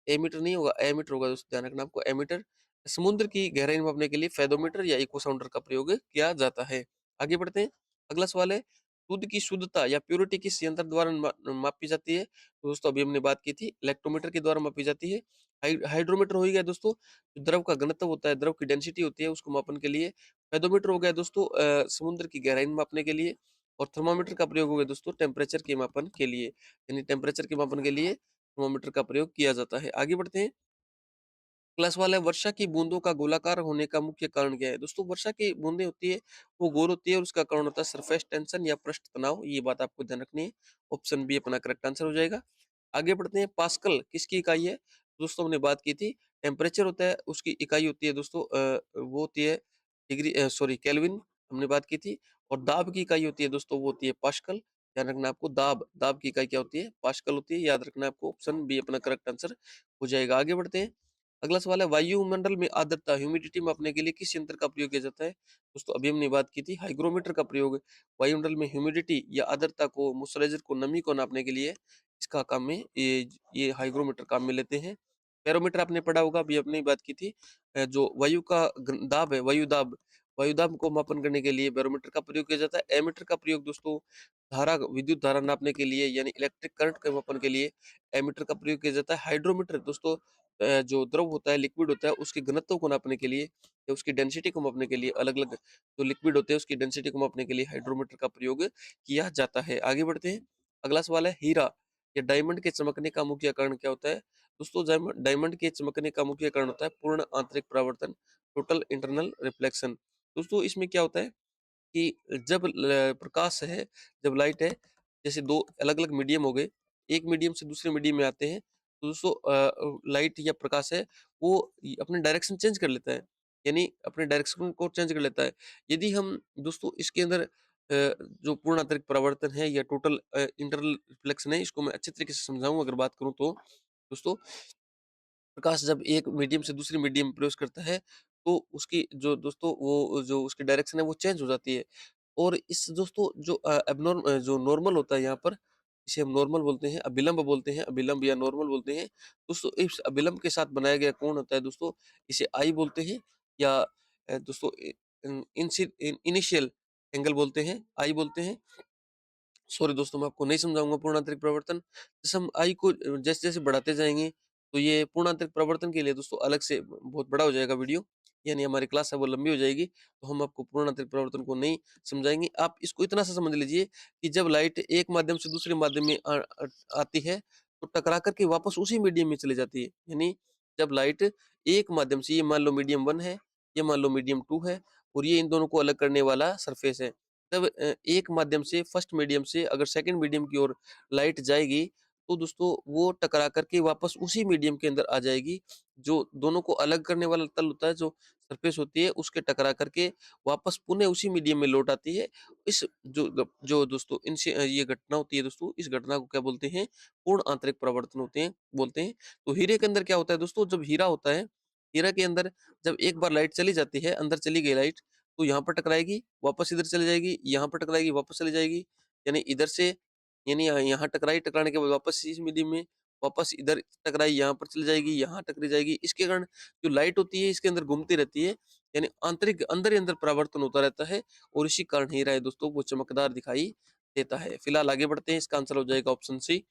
एमीटर नहीं होगा, एमीटर होगा दोस्तों, ध्यान रखना आपको, एमीटर। समुद्र की गहराई मापने के लिए फेदोमीटर या इको साउंडर का प्रयोग किया जाता है। आगे बढ़ते हैं, अगला सवाल है, दूध की शुद्धता या प्योरिटी किस यंत्र द्वारा मापी जाती है? तो दोस्तों अभी हमने बात की थी, इलेक्ट्रोमीटर के द्वारा मापी जाती है। हाइड्रोमीटर हो ही गया दोस्तों, जो द्रव का घनत्व होता है, द्रव की डेंसिटी होती है, उसको मापन के लिए। फेदोमीटर हो गया दोस्तों समुद्र की गहराई मापने के लिए। और थर्मामीटर का प्रयोग हो गया दोस्तों टेम्परेचर के मापन के लिए, यानी टेम्परेचर के मापन के लिए थर्मामीटर का प्रयोग किया जाता है। आगे बढ़ते हैं, अगला सवाल है, वर्षा की बूंदों का गोलाकार होने का मुख्य कारण क्या है? दोस्तों वर्षा की बूंदें होती है, वो गोल होती है और उसका कारण होता है सरफेस टेंशन या पृष्ठ तनाव। ये बात आपको ध्यान रखनी है। ऑप्शन बी अपना करेक्ट आंसर हो जाएगा। आगे बढ़ते हैं, पास्कल किसकी इकाई है? दोस्तों हमने बात की थी, टेम्परेचर होता है, उसकी इकाई होती है दोस्तों वो होती है सॉरी केल्विन, हमने बात की थी। और दाब की इकाई होती है दोस्तों, वो होती है पास्कल। ध्यान रखना आपको, दाब की इकाई क्या होती है? पास्कल होती है, याद रखना आपको। ऑप्शन बी अपना करेक्ट आंसर हो जाएगा। आगे बढ़ते हैं, अगला सवाल है, वायुमंडल में आर्द्रता ह्यूमिडिटी मापने के लिए किस यंत्र का प्रयोग किया जाता है? दोस्तों अभी हमने बात की थी, हाइग्रोमीटर का प्रयोग वायुमंडल में ह्यूमिडिटी या आर्द्रता को, मॉइस्चराइजर को, नमी को नापने के लिए इसका काम में ये हाइग्रोमीटर काम में लेते हैं। बैरोमीटर आपने पढ़ा होगा, अभी अपने ही बात की थी। जो वायु का दाब है, वायु दाब, वायुदाब को मापन करने के लिए बैरोमीटर का प्रयोग किया जाता है। एमीटर का प्रयोग दोस्तों विद्युत धारा नापने के लिए यानी इलेक्ट्रिक करंट के मापन के लिए एमीटर का प्रयोग किया जाता है। हाइड्रोमीटर दोस्तों जो द्रव होता है, लिक्विड होता है, उसके घनत्व को नापने के लिए या उसकी डेंसिटी को मापने के लिए अलग-अलग जो लिक्विड होते हैं उसकी डेंसिटी को मापने के लिए हाइड्रोमीटर का प्रयोग किया जाता है। आगे बढ़ते हैं। अगला सवाल है हीरा या डायमंड के चमकने का मुख्य कारण क्या होता है? दोस्तों डायमंड के चमकने का मुख्य कारण होता है पूर्ण आंतरिक परावर्तन, टोटल इंटरनल रिफ्लेक्शन। दोस्तों इसमें क्या होता है कि जब प्रकाश है, जब लाइट है, जैसे दो अलग अलग मीडियम हो गए, एक मीडियम से दूसरे मीडियम में आते हैं, तो दोस्तों लाइट या प्रकाश है वो अपने डायरेक्शन चेंज कर लेता है, यानी अपने डायरेक्शन को चेंज कर लेता है। यदि हम दोस्तों इसके अंदर जो पूर्ण आंतरिक परावर्तन है या टोटल इंटरनल रिफ्लेक्शन है, इसको मैं अच्छे तरीके से समझाऊं अगर बात करूं तो दोस्तों, प्रकाश जब एक मीडियम से दूसरे मीडियम में प्रवेश करता है, तो उसकी जो दोस्तों वो जो उसकी डायरेक्शन है वो चेंज हो जाती है। और इस दोस्तों जो जो नॉर्मल होता है यहाँ पर, इसे हम नॉर्मल बोलते हैं, अभिलंब बोलते हैं, अभिलंब या नॉर्मल बोलते हैं। दोस्तों इस अभिलंब के साथ बनाया गया कोण होता है दोस्तों, इसे आई बोलते हैं या दोस्तों इनिशियल एंगल बोलते हैं, आई बोलते हैं। सॉरी दोस्तों, मैं आपको नहीं समझाऊँगा पूर्णांतरिक प्रवर्तन। जैसे हम आई को जैसे-जैसे बढ़ाते जाएँगे, तो ये पूर्णांतरिक प्रवर्तन के लिए दोस्तों अलग से बहुत बड़ा हो जाएगा वीडियो, यानी हमारी क्लास है वो लंबी हो जाएगी, तो हम आपको पूर्णांतरिक प्रवर्तन को नहीं समझाएँगे। आप इसको इतना सा समझ लीजिए कि जब लाइट एक माध्यम से दूसरे माध्यम में आती है, तो टकरा कर के वापस उसी मीडियम में चली जाती है। यानी जब लाइट एक माध्यम से, ये मान लो मीडियम 1 है, ये मान लो मीडियम 2 है और ये इन दोनों को अलग करने वाला सरफेस है। तब एक माध्यम से फर्स्ट मीडियम से अगर सेकंड मीडियम की ओर लाइट जाएगी, तो दोस्तों वो टकरा करके वापस उसी मीडियम के अंदर आ जाएगी। जो दोनों को अलग करने वाला तल होता है, जो सरफेस होती है, उसके टकरा करके वापस पुनः उसी मीडियम में लौट आती है। इस जो दोस्तों इनसे ये घटना होती है दोस्तों, इस घटना को क्या बोलते हैं? पूर्ण आंतरिक परावर्तन होते हैं बोलते हैं। तो हीरे के अंदर क्या होता है दोस्तों? जब हीरा होता है, हीरा के अंदर जब एक बार लाइट चली जाती है, अंदर चली गई लाइट, तो यहाँ पर टकराएगी, वापस इधर चली जाएगी, यहाँ पर टकराएगी, वापस चली जाएगी। यानी इधर से, यानी यहाँ टकराई, टकराने के बाद वापस इस मीडियम में, वापस इधर टकराई, यहाँ पर चली जाएगी, यहाँ टकरी जाएगी। इसके कारण जो लाइट होती है इसके अंदर घूमती रहती है, यानी आंतरिक अंदर ही अंदर परावर्तन होता रहता है और इसी कारण हीरा है दोस्तों वो चमकदार दिखाई देता है। फिलहाल आगे बढ़ते हैं, इसका आंसर हो जाएगा ऑप्शन सी।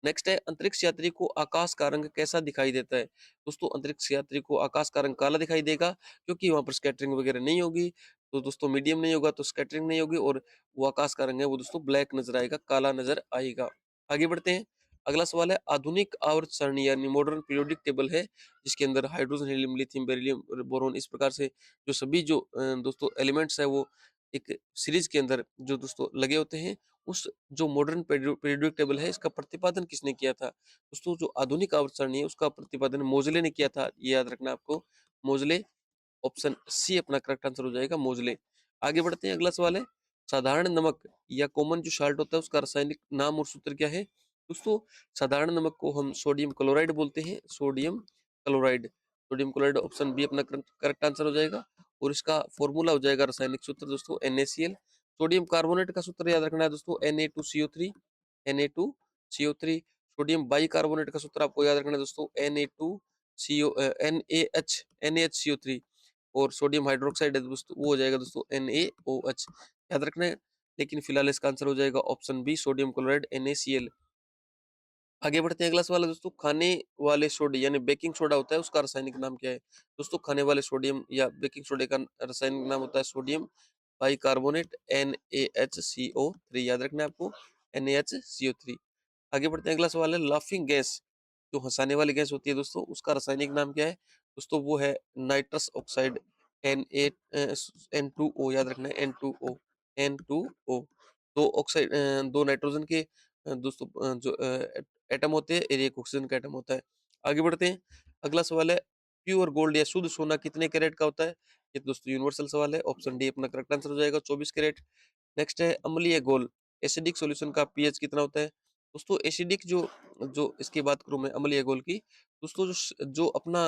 नेक्स्ट है अंतरिक्ष यात्री को आकाश का रंग कैसा दिखाई देता है? दोस्तों अंतरिक्ष यात्री को आकाश का रंग काला दिखाई देगा, क्योंकि वहां पर स्कैटरिंग वगैरह नहीं होगी। तो दोस्तों मीडियम नहीं होगा तो स्कैटरिंग नहीं होगी और वो आकाश का रंग है वो दोस्तों ब्लैक नजर आएगा, काला नजर आएगा। आगे बढ़ते हैं। अगला सवाल है आधुनिक आवर्त सारणी यानी मॉडर्न पीरियोडिक टेबल है, जिसके अंदर हाइड्रोजन, हीलियम, लिथियम, बेरिलियम और बोरोन, इस प्रकार से जो सभी जो दोस्तों एलिमेंट्स है वो एक सीरीज के अंदर जो दोस्तों लगे होते हैं। उस जो मॉडर्न पीरियोडिक टेबल है इसका प्रतिपादन किसने किया था? दोस्तों जो आधुनिक आवर्त सारणी है उसका प्रतिपादन मोज़ले ने किया था, ये याद रखना आपको। मोज़ले, ऑप्शन सी अपना करेक्ट आंसर हो जाएगा, मोज़ले। आगे बढ़ते हैं, अगला सवाल है साधारण नमक या कॉमन जो साल्ट होता है उसका रासायनिक नाम और सूत्र क्या है? दोस्तों साधारण नमक को हम सोडियम क्लोराइड बोलते हैं, sodium chloride. Sodium chloride option B अपना करेक्ट आंसर हो जाएगा और इसका फॉर्मूला हो जाएगा रासायनिक सूत्र दोस्तों NaCl। सोडियम कार्बोनेट का सूत्र याद रखना है दोस्तों Na2CO3, Na2CO3। सोडियम बाइकार्बोनेट का सूत्र आपको याद रखना है दोस्तों NaHCO3। और सोडियम हाइड्रोक्साइड है दोस्तों वो हो जाएगा दोस्तों NaOH, याद रखना है। लेकिन फिलहाल इसका आंसर हो जाएगा option B, sodium chloride NaCl। आगे बढ़ते हैं, अगला सवाल है दोस्तों खाने वाले सोडे यानी बेकिंग सोडा होता है उसका रासायनिक नाम क्या है? दोस्तों खाने वाले सोडियम या बेकिंग सोडे का रासायनिक नाम होता है सोडियम बाइकार्बोनेट NaHCO3, याद रखना है आपको NaHCO3। आगे बढ़ते हैं, अगला सवाल है लाफिंग गैस जो हंसाने वाली गैस होती है दोस्तों उसका रासायनिक नाम क्या है? दोस्तों वो है नाइट्रस ऑक्साइड N2O, याद रखना है N2O। दो ऑक्साइड, दो नाइट्रोजन के दोस्तों जो एटम होते हैं और एक ऑक्सीजन का एटम होता है। आगे बढ़ते हैं, अगला सवाल है प्योर गोल्ड या शुद्ध सोना कितने कैरेट का होता है? ये दोस्तों यूनिवर्सल सवाल है, ऑप्शन डी अपना करेक्ट आंसर हो जाएगा 24 कैरेट। नेक्स्ट है अम्लीय घोल, एसिडिक सॉल्यूशन का पीएच कितना होता है? दोस्तों एसिडिक जो जो इसकी बात करूं मैं अम्लीय घोल की, दोस्तों जो अपना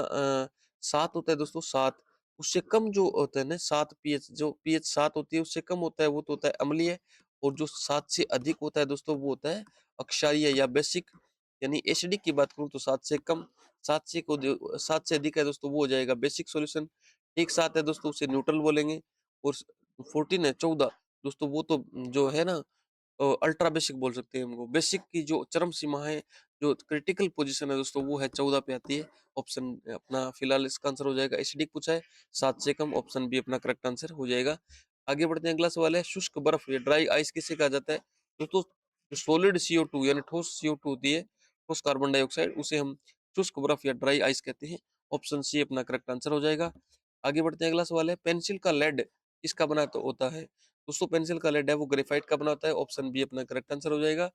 7 होता है दोस्तों, 7 उससे कम जो होता है ना, 7 पीएच, जो पीएच 7 होती है उससे कम होता है वो तो होता है अम्लीय, और जो 7 से अधिक होता है दोस्तों वो होता है अक्षारीय या बेसिक। यानी एसिडिक की बात करूं तो 7 से कम, 7 से अधिक है दोस्तों वो हो जाएगा बेसिक सॉल्यूशन। ठीक 7 है दोस्तों उसे न्यूट्रल बोलेंगे, और 14 है 14 दोस्तों वो तो जो है ना अल्ट्रा बेसिक बोल सकते हैं हमको। बेसिक की जो चरम सीमा है, जो क्रिटिकल पोज़ीशन है दोस्तों वो है 14 पे आती है। ऑप्शन अपना फिलहाल इसका आंसर हो जाएगा एसिडिक पूछा है, 7 से कम ऑप्शन बी अपना करेक्ट आंसर हो जाएगा। आगे बढ़ते हैं अगला सवाल है शुष्क बर्फ या ड्राई आइस किसे कहा जाता है? दोस्तों सॉलिड CO2 यानी ठोस CO2 होती है, ठोस कार्बन डाइऑक्साइड उसे हम शुष्क बर्फ या ड्राई आइस कहते हैं। ऑप्शन सी अपना करेक्ट आंसर हो जाएगा। आगे बढ़ते हैं अगला सवाल है पेंसिल का लेड किसका बना तो होता है? दोस्तों पेंसिल का लेड है वो ग्रेफाइट का बना होता है। ऑप्शन बी अपना करेक्ट आंसर हो जाएगा।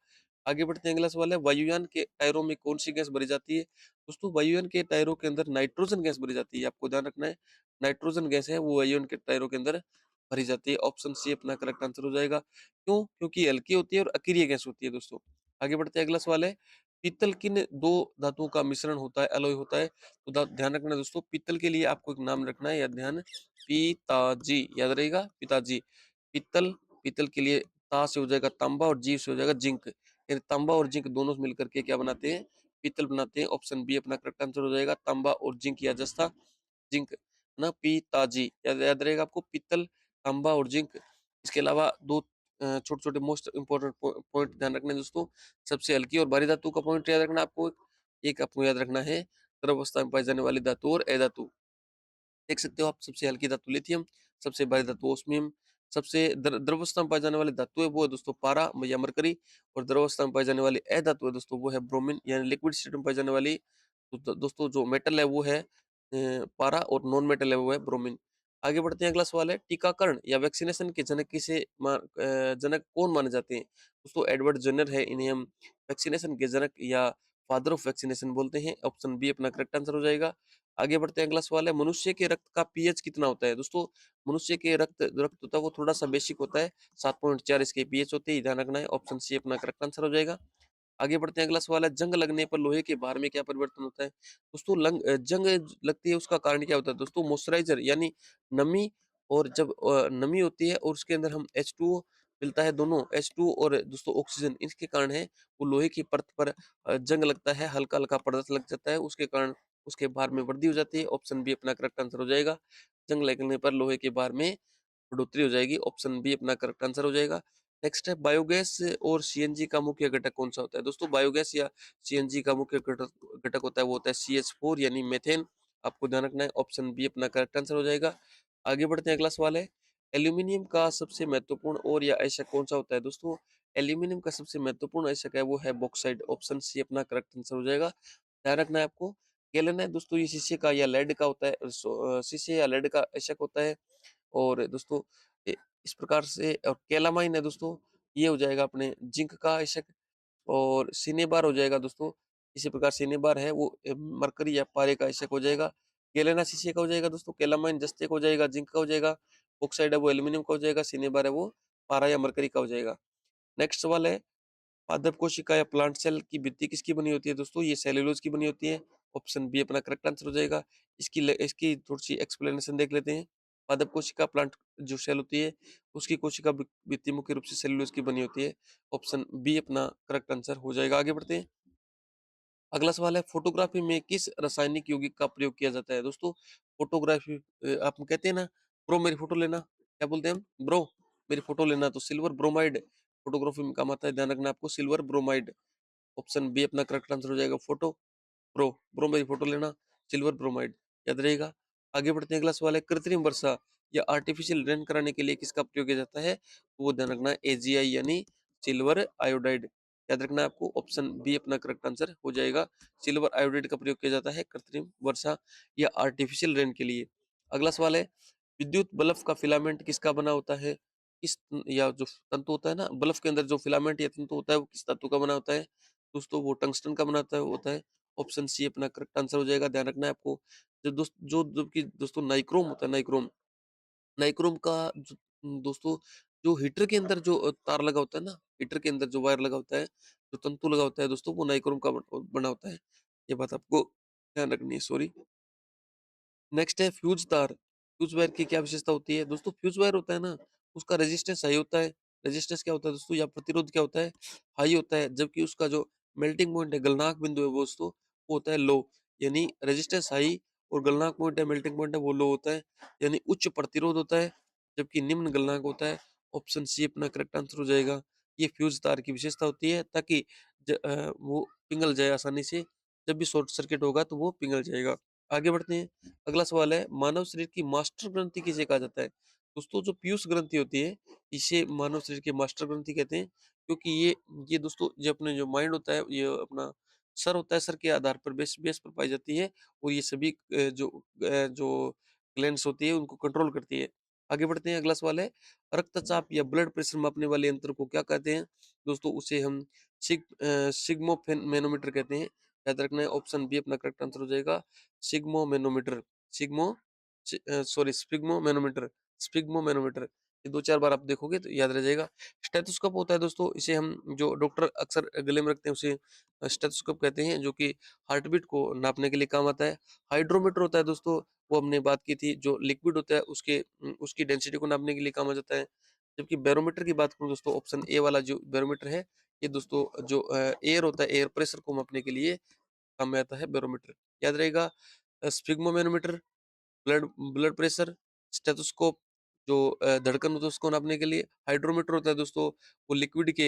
आगे बढ़ते हैं अगला सवाल है वायुयान के टायरों में कौन सी गैस भरी जाती है? दोस्तों वायुयान के टायरों के अंदर नाइट्रोजन गैस भरी जाती है, आपको ध्यान रखना है। नाइट्रोजन गैस है वो वायुयान के टायरों के अंदर भरी जाती है। ऑप्शन सी अपना करेक्ट आंसर हो जाएगा। क्यों? क्योंकि हल्की होती है और अकीरिय गैस होती है दोस्तों। आगे बढ़ते हैं अगला सवाल है पीतल किन दो धातुओं का मिश्रण होता है, अलॉय होता है? तो ध्यान रखना दोस्तों पीतल के लिए आपको एक नाम रखना है या ध्यान पिताजी याद रहेगा पिताजी। पीतल पीतल के लिए ता से हो जाएगा तांबा और जी से हो जाएगा जिंक, यानी तांबा और जिंक दोनों मिलकर के क्या बनाते हैं? पीतल बनाते हैं। ऑप्शन बी अपना करेक्ट आंसर हो जाएगा तांबा और जिंक या जस्ता जिंक ना पिताजी याद रहेगा आपको पीतल तांबा और जिंक। इसके अलावा दो छोटे छोटे मोस्ट इंपोर्टेंट पॉइंट ध्यान रखना है दोस्तों। सबसे हल्की और भारी धातु का पॉइंट याद रखना आपको। एक आपको याद रखना है द्रव अवस्था में पाई जाने वाली धातु और अधातु। देख सकते हो आप सबसे हल्की धातु लिथियम, सबसे भारी धातु ओस्मियम, सबसे द्रवस्था में पाई जाने वाली धातु है वो है दोस्तों पारा या मरकरी, और द्रवस्था में पाई जाने वाली अधातु है दोस्तों वो है ब्रोमीन, यानी लिक्विड स्टेट में पाई जाने वाली तो दोस्तों जो मेटल है वो है पारा और नॉन मेटल है वो है ब्रोमीन। आगे बढ़ते हैं अगला सवाल है टीकाकरण या वैक्सीनेशन के जनक जनक कौन माने जाते हैं? दोस्तों एडवर्ड जेनर है, इन्हें हम वैक्सीनेशन के जनक या फादर ऑफ वैक्सीनेशन बोलते हैं। ऑप्शन बी अपना करेक्ट आंसर हो जाएगा। आगे बढ़ते हैं अगला सवाल है मनुष्य के रक्त का पीएच कितना होता है? दोस्तों मनुष्य के रक्त होता है वो थोड़ा सा बेसिक होता है, 7.4 इसके पीएच होते हैं, ध्यान रखना है। ऑप्शन सी अपना करेक्ट आंसर हो जाएगा। आगे बढ़ते हैं अगला सवाल है जंग लगने पर लोहे के भार में क्या परिवर्तन होता है? दोस्तों जंग लगती है उसका कारण क्या होता है? दोस्तों मॉइस्चराइजर यानी नमी, और जब नमी होती है और उसके अंदर हम H2O मिलता है, दोनों H2O और दोस्तों ऑक्सीजन, इसके कारण है वो लोहे की परत पर जंग लगता है, हल्का हल्का पदार्थ लग जाता है, उसके कारण उसके भार में वृद्धि हो जाती है। ऑप्शन बी अपना करेक्ट आंसर हो जाएगा। जंग लगने पर लोहे के भार में बढ़ोतरी हो जाएगी। ऑप्शन बी अपना करेक्ट आंसर हो जाएगा। नेक्स्ट है बायोगैस और सीएनजी का मुख्य घटक कौन सा होता है? दोस्तों बायोगैस या सीएनजी का मुख्य घटक घटक होता है वो होता है CH4 यानी मेथेन, आपको ध्यान रखना है। ऑप्शन बी अपना करेक्ट आंसर हो जाएगा। आगे बढ़ते हैं अगला सवाल है एल्यूमिनियम का सबसे महत्वपूर्ण और या अयस्क कौन सा होता है? दोस्तों एल्यूमिनियम का सबसे महत्वपूर्ण अयस्क है वो है बॉक्साइट। ऑप्शन सी अपना करेक्ट आंसर हो जाएगा। ध्यान रखना है आपको। गैलन है दोस्तों ये शीशे का या लेड का होता है, शीशे या लेड का अयस्क होता है। और दोस्तों इस प्रकार से कैलामाइन है दोस्तों, ये हो जाएगा अपने जिंक का आयशक। और सिनेबार हो जाएगा दोस्तों, इसी प्रकार सिनेबार है वो मरकरी या पारे का आयशक हो जाएगा। गैलेना शीशे का हो जाएगा दोस्तों, कैलामाइन जस्ते का हो जाएगा, जिंक का हो जाएगा, ऑक्साइड है वो एल्यूमिनियम का हो जाएगा, सिनेबार है वो पारा या मरकरी का हो जाएगा। नेक्स्ट सवाल है पादप कोशिका या प्लांट सेल की भित्ति किसकी बनी होती है? दोस्तों ये सेल्यूलोज की बनी होती है। ऑप्शन बी अपना करेक्ट आंसर हो जाएगा। इसकी थोड़ी सी एक्सप्लेनेशन देख लेते हैं। पादप कोशिका प्लांट जो सेल होती है उसकी कोशिका भित्ति मुख्य रूप से सेल्यूलोज की बनी होती है। ऑप्शन बी अपना करेक्ट आंसर हो जाएगा। आगे बढ़ते हैं। अगला सवाल है फोटोग्राफी में किस रासायनिक यौगिक का प्रयोग किया जाता है? दोस्तों फोटोग्राफी आप कहते हैं ना ब्रो मेरी फोटो लेना, क्या बोलते हैं हम ब्रो मेरी फोटो लेना, तो सिल्वर ब्रोमाइड फोटोग्राफी में काम आता है, ध्यान रखना आपको सिल्वर ब्रोमाइड। ऑप्शन बी अपना करेक्ट आंसर हो जाएगा फोटो ब्रो ब्रो मेरी फोटो लेना सिल्वर ब्रोमाइड, याद रहेगा। आगे बढ़ते हैं अगला सवाल है कृत्रिम वर्षा या आर्टिफिशियल रेन कराने के लिए किसका प्रयोग किया जाता है? तो वो ध्यान रखना है AgI यानी सिल्वर आयोडाइड, याद रखना है आपको। ऑप्शन बी अपना करेक्ट आंसर हो जाएगा। सिल्वर आयोडाइड का प्रयोग किया जाता है कृत्रिम वर्षा या आर्टिफिशियल रेन के लिए। अगला सवाल है विद्युत बल्ब का फिलामेंट किसका बना होता है? किस या जो तंतु होता है ना बल्ब के अंदर जो फिलामेंट या तंतु होता है वो किस धातु का बना होता है? दोस्तों वो टंगस्टन का बनाता है होता है। ऑप्शन सी अपना करेक्ट आंसर हो जाएगा, ध्यान रखना है आपको। जो कि दोस्तों नाइक्रोम होता है, नाइक्रोम नाइक्रोम का दोस्तों जो हीटर के अंदर जो तार लगा होता है ना, हीटर के अंदर जो वायर लगा होता है, जो तंतु लगा होता है दोस्तों वो नाइक्रोम का बना होता है। ये बात आपको ध्यान रखनी है, सॉरी। नेक्स्ट है फ्यूज तार। फ्यूज वायर की क्या विशेषता होती है? दोस्तों फ्यूज वायर होता है ना उसका रेजिस्टेंस हाई होता है। रेजिस्टेंस क्या होता है दोस्तों या प्रतिरोध क्या होता है? हाई होता है, जबकि उसका जो मेल्टिंग पॉइंट है गलनांक बिंदु है वो दोस्तों वो होता है लो, यानी रेजिस्टेंस हाई और गलनांक पॉइंट है मेल्टिंग पॉइंट है वो लो होता है, यानी उच्च प्रतिरोध होता है जबकि निम्न गलनांक होता है, ऑप्शन सी अपना करेक्ट आंसर हो जाएगा। ये फ्यूज़ तार की विशेषता होती है ताकि वो पिघल जाए आसानी से, जब भी शॉर्ट सर्किट होगा तो वो पिघल जाएगा। आगे बढ़ते हैं, अगला सवाल है मानव शरीर की मास्टर ग्रंथि किसे कहा जाता है? दोस्तों जो पीयूष ग्रंथि होती है, इसे मानव शरीर की मास्टर ग्रंथि कहते हैं, क्योंकि ये दोस्तों जो अपने जो माइंड होता है, ये अपना सर होता है, सर के आधार पर बेस बेस पर पाई जाती है और ये सभी जो ग्लैंड्स होती है उनको कंट्रोल करती है। आगे बढ़ते हैं, अगला सवाल है रक्तचाप या ब्लड प्रेशर मापने वाले यंत्र को क्या कहते हैं? दोस्तों उसे हम सिग्मोफेन मैनोमीटर कहते हैं। याद रखना है, ऑप्शन बी अपना करेक्ट आंसर हो जाएगा। Sigmo manometer, sigmo sorry sphygmomanometer, sphygmomanometer. ये 2-4 बार आप देखोगे तो याद रह जाएगा। स्टेथोस्कोप होता है दोस्तों, इसे हम जो डॉक्टर अक्सर गले में रखते हैं उसे स्टेथोस्कोप कहते हैं, जो कि हार्ट बीट को नापने के लिए काम आता है। हाइड्रोमीटर होता है दोस्तों, वो हमने बात की थी, जो लिक्विड होता है उसकी डेंसिटी को नापने के लिए काम आ जाता है। जबकि बैरोमीटर की बात करूँ दोस्तों, ऑप्शन ए वाला जो बैरोमीटर है, ये दोस्तों जो एयर होता है, एयर प्रेशर को मापने के लिए काम में आता है बैरोमीटर। याद रहेगा, स्फिग्मोमेनोमीटर ब्लड ब्लड प्रेशर, स्टेथोस्कोप जो धड़कन होता है उसको नापने के लिए, हाइड्रोमीटर होता है दोस्तों वो लिक्विड के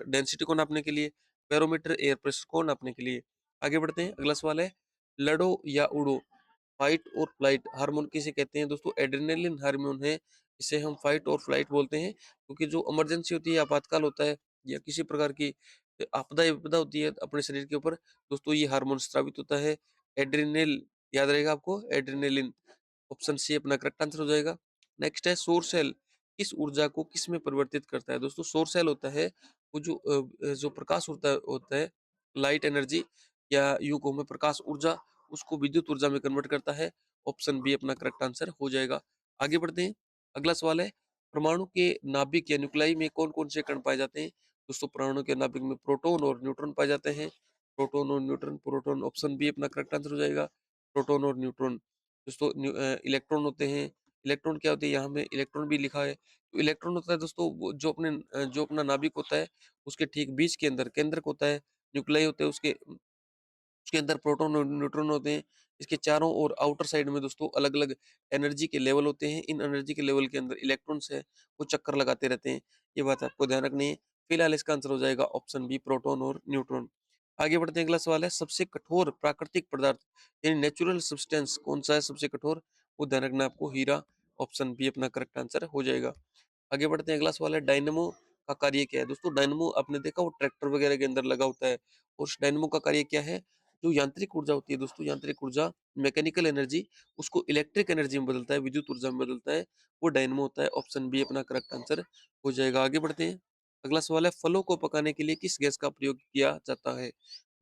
डेंसिटी को नापने के लिए, बैरोमीटर एयर प्रेशर को नापने के लिए। आगे बढ़ते हैं, अगला सवाल है लड़ो या उड़ो, फाइट और फ्लाइट हार्मोन किसे कहते हैं? दोस्तों एड्रेनलिन हार्मोन है, इसे हम फाइट और फ्लाइट बोलते हैं, क्योंकि जो इमरजेंसी होती है, आपातकाल होता है या किसी प्रकार की आपदा विपदा होती है अपने शरीर के ऊपर, दोस्तों ये हार्मोन स्रावित होता है, एड्रेनल, याद रहेगा आपको एड्रेनलिन। ऑप्शन सी अपना करेक्ट आंसर हो जाएगा। नेक्स्ट है सौर सेल किस ऊर्जा को किस में परिवर्तित करता है? दोस्तों सौर सेल होता है वो जो प्रकाश होता है लाइट एनर्जी या यूं कहूं मैं प्रकाश ऊर्जा, उसको विद्युत ऊर्जा में कन्वर्ट करता है। ऑप्शन बी अपना करेक्ट आंसर हो जाएगा। आगे बढ़ते हैं, अगला सवाल है परमाणु के नाभिक या न्यूक्लाई में कौन कौन से कण पाए जाते हैं? दोस्तों परमाणु के नाभिक में प्रोटॉन और न्यूट्रॉन पाए जाते हैं। प्रोटॉन और न्यूट्रॉन, प्रोटॉन ऑप्शन बी अपना करेक्ट आंसर हो जाएगा। प्रोटॉन और न्यूट्रॉन, दोस्तों इलेक्ट्रॉन होते हैं। इलेक्ट्रॉन क्या होते हैं, यहाँ में इलेक्ट्रॉन भी लिखा है। तो इलेक्ट्रॉन होता है दोस्तों वो जो अपना नाभिक होता है उसके ठीक बीच के अंदर केंद्रक होता है। न्यूक्लियस होते हैं उसके अंदर प्रोटॉन और न्यूट्रॉन होते हैं। इसके चारों और आउटर साइड में दोस्तों अलग-अलग एनर्जी के लेवल होते हैं। इन एनर्जी के लेवल के अंदर इलेक्ट्रॉन्स है वो चक्कर लगाते रहते हैं। ये बात आपको ध्यान रखनी है। फिलहाल इसका आंसर हो जाएगा ऑप्शन बी प्रोटॉन और न्यूट्रॉन। आगे बढ़ते हैं, अगला सवाल है सबसे कठोर प्राकृतिक पदार्थ यानी नेचुरल सब्सटेंस कौन सा है सबसे कठोर? वो ध्यान रखना है आपको, हीरा। ऑप्शन बी अपना करेक्ट आंसर हो जाएगा। आगे बढ़ते हैं, अगला सवाल है डायनेमो का कार्य क्या है? दोस्तों डायनेमो आपने देखा वो ट्रैक्टर वगैरह के अंदर लगा होता है, और उस डायनेमो का कार्य क्या है? जो यांत्रिक ऊर्जा होती है दोस्तों, यांत्रिक ऊर्जा मैकेनिकल एनर्जी उसको इलेक्ट्रिक एनर्जी में बदलता है, विद्युत ऊर्जा में बदलता है, वो डायनेमो होता है। ऑप्शन बी अपना करेक्ट आंसर हो जाएगा। आगे बढ़ते हैं, अगला सवाल है फलों को पकाने के लिए किस गैस का प्रयोग किया जाता है?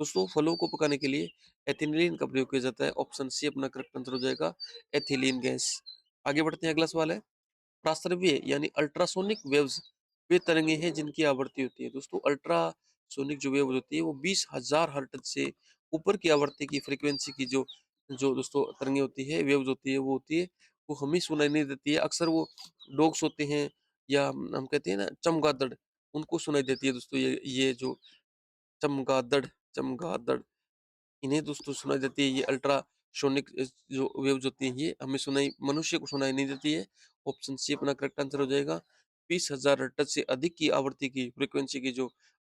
दोस्तों फलों को पकाने के लिए एथिलीन का प्रयोग किया जाता है। ऑप्शन सी अपना करेक्ट आंसर हो जाएगा, एथिलीन गैस। आगे बढ़ते हैं, अगला सवाल है प्रासरवीय यानी अल्ट्रासोनिक वेव्स वे तरंगे हैं जिनकी आवृत्ति होती है। दोस्तों अल्ट्रासोनिक जो वेव होती है वो 20,000 हर्ट्ज से ऊपर की आवृत्ति की फ्रीक्वेंसी की जो जो दोस्तों तरंगे होती है, वेव्स होती है, वो होती है, वो हमें सुनाई नहीं देती है। अक्सर वो डॉग्स होते हैं या हम कहते हैं ना चमगादड़, उनको सुनाई देती है दोस्तों ये जो चमगादड़, चमगादड़, इन्हें दोस्तों सुनाई देती है ये अल्ट्रासोनिक जो वेव्स होती हैं, ये हमें सुनाई मनुष्य को सुनाई नहीं देती है। ऑप्शन सी अपना करेक्ट आंसर हो जाएगा। 20,000 हर्ट्ज से अधिक की आवृत्ति की फ्रीक्वेंसी की जो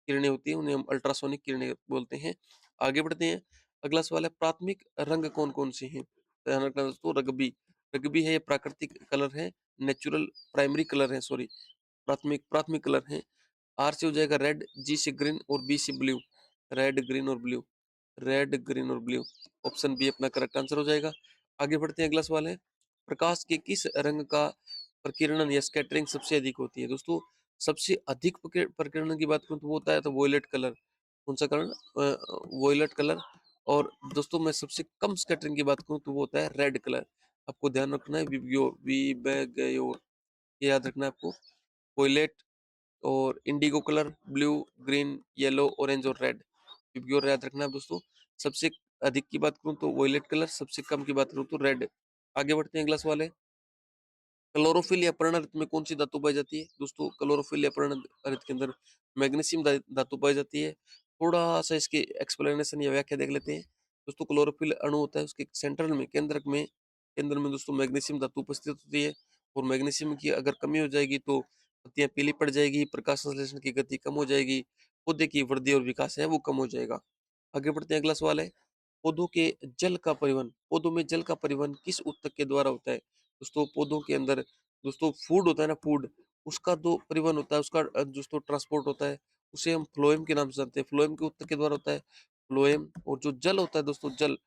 किरणें होती हैं उन्हें हम अल्ट्रासोनिक किरणें बोलते हैं। आगे बढ़ते हैं, अगला सवाल है प्राथमिक रंग कौन-कौन से हैं? ध्यान रखना दोस्तों, रग्बी, रग्बी है ये प्राकृतिक कलर है, नेचुरल प्राइमरी कलर है, सॉरी प्राथमिक प्राथमिक कलर है। आर से हो जाएगा रेड, जी से ग्रीन और बी से ब्लू, रेड ग्रीन और ब्लू, रेड ग्रीन और ब्लू। ऑप्शन बी अपना करेक्ट आंसर हो जाएगा। आगे बढ़ते हैं, अगला सवाल है प्रकाश के किस रंग का प्रकीर्णन या स्कैटरिंग सबसे अधिक होती है? दोस्तों सबसे अधिक प्रकीर्णन की बात करूं तो वो होता है तो वोयलेट कलर। कौन सा कलर? वोयलेट कलर। और दोस्तों मैं सबसे कम स्कैटरिंग की बात करूं तो वो होता है रेड कलर। आपको ध्यान रखना है, विबग्यो वीबेगयोर, ये याद रखना है आपको। वोयलेट और Indigo colour, blue, green, yellow, orange और रेड। प्योर याद रखना है दोस्तों। सबसे अधिक की बात करूं तो वोयलेट कलर, सबसे कम की बात करूं तो रेड। आगे बढ़ते हैं, अगला सवाल है क्लोरोफिल या पर्णरत में कौन सी धातु पाई जाती है? दोस्तों क्लोरोफिल या पर्णरत के अंदर मैग्नीशियम धातु पाई जाती है। थोड़ा सा इसके एक्सप्लेनेशन या व्याख्या देख लेते हैं। दोस्तों क्लोरोफिल अणु होता है, उसके सेंट्रल में केंद्र में दोस्तों मैग्नीशियम धातु उपस्थित होती है। और मैग्नीशियम की अगर कमी हो जाएगी तो पत्तियाँ पीली पड़ जाएगी, प्रकाश संश्लेषण की गति कम हो जाएगी, पौधे की वृद्धि और विकास है वो कम हो जाएगा। आगे बढ़ते हैं, अगला सवाल है, पौधों के जल का परिवहन, पौधों में जल का परिवहन किस ऊतक के द्वारा होता है? दोस्तों पौधों के अंदर दोस्तों फूड होता है ना, फूड, उसका जो परिवहन होता है, उसका दोस्तों ट्रांसपोर्ट होता है, उसे हम फ्लोएम के नाम से जानते हैं। फ्लोएम के ऊतक के द्वारा होता है फ्लोएम। और जो जल होता है दोस्तों, जल,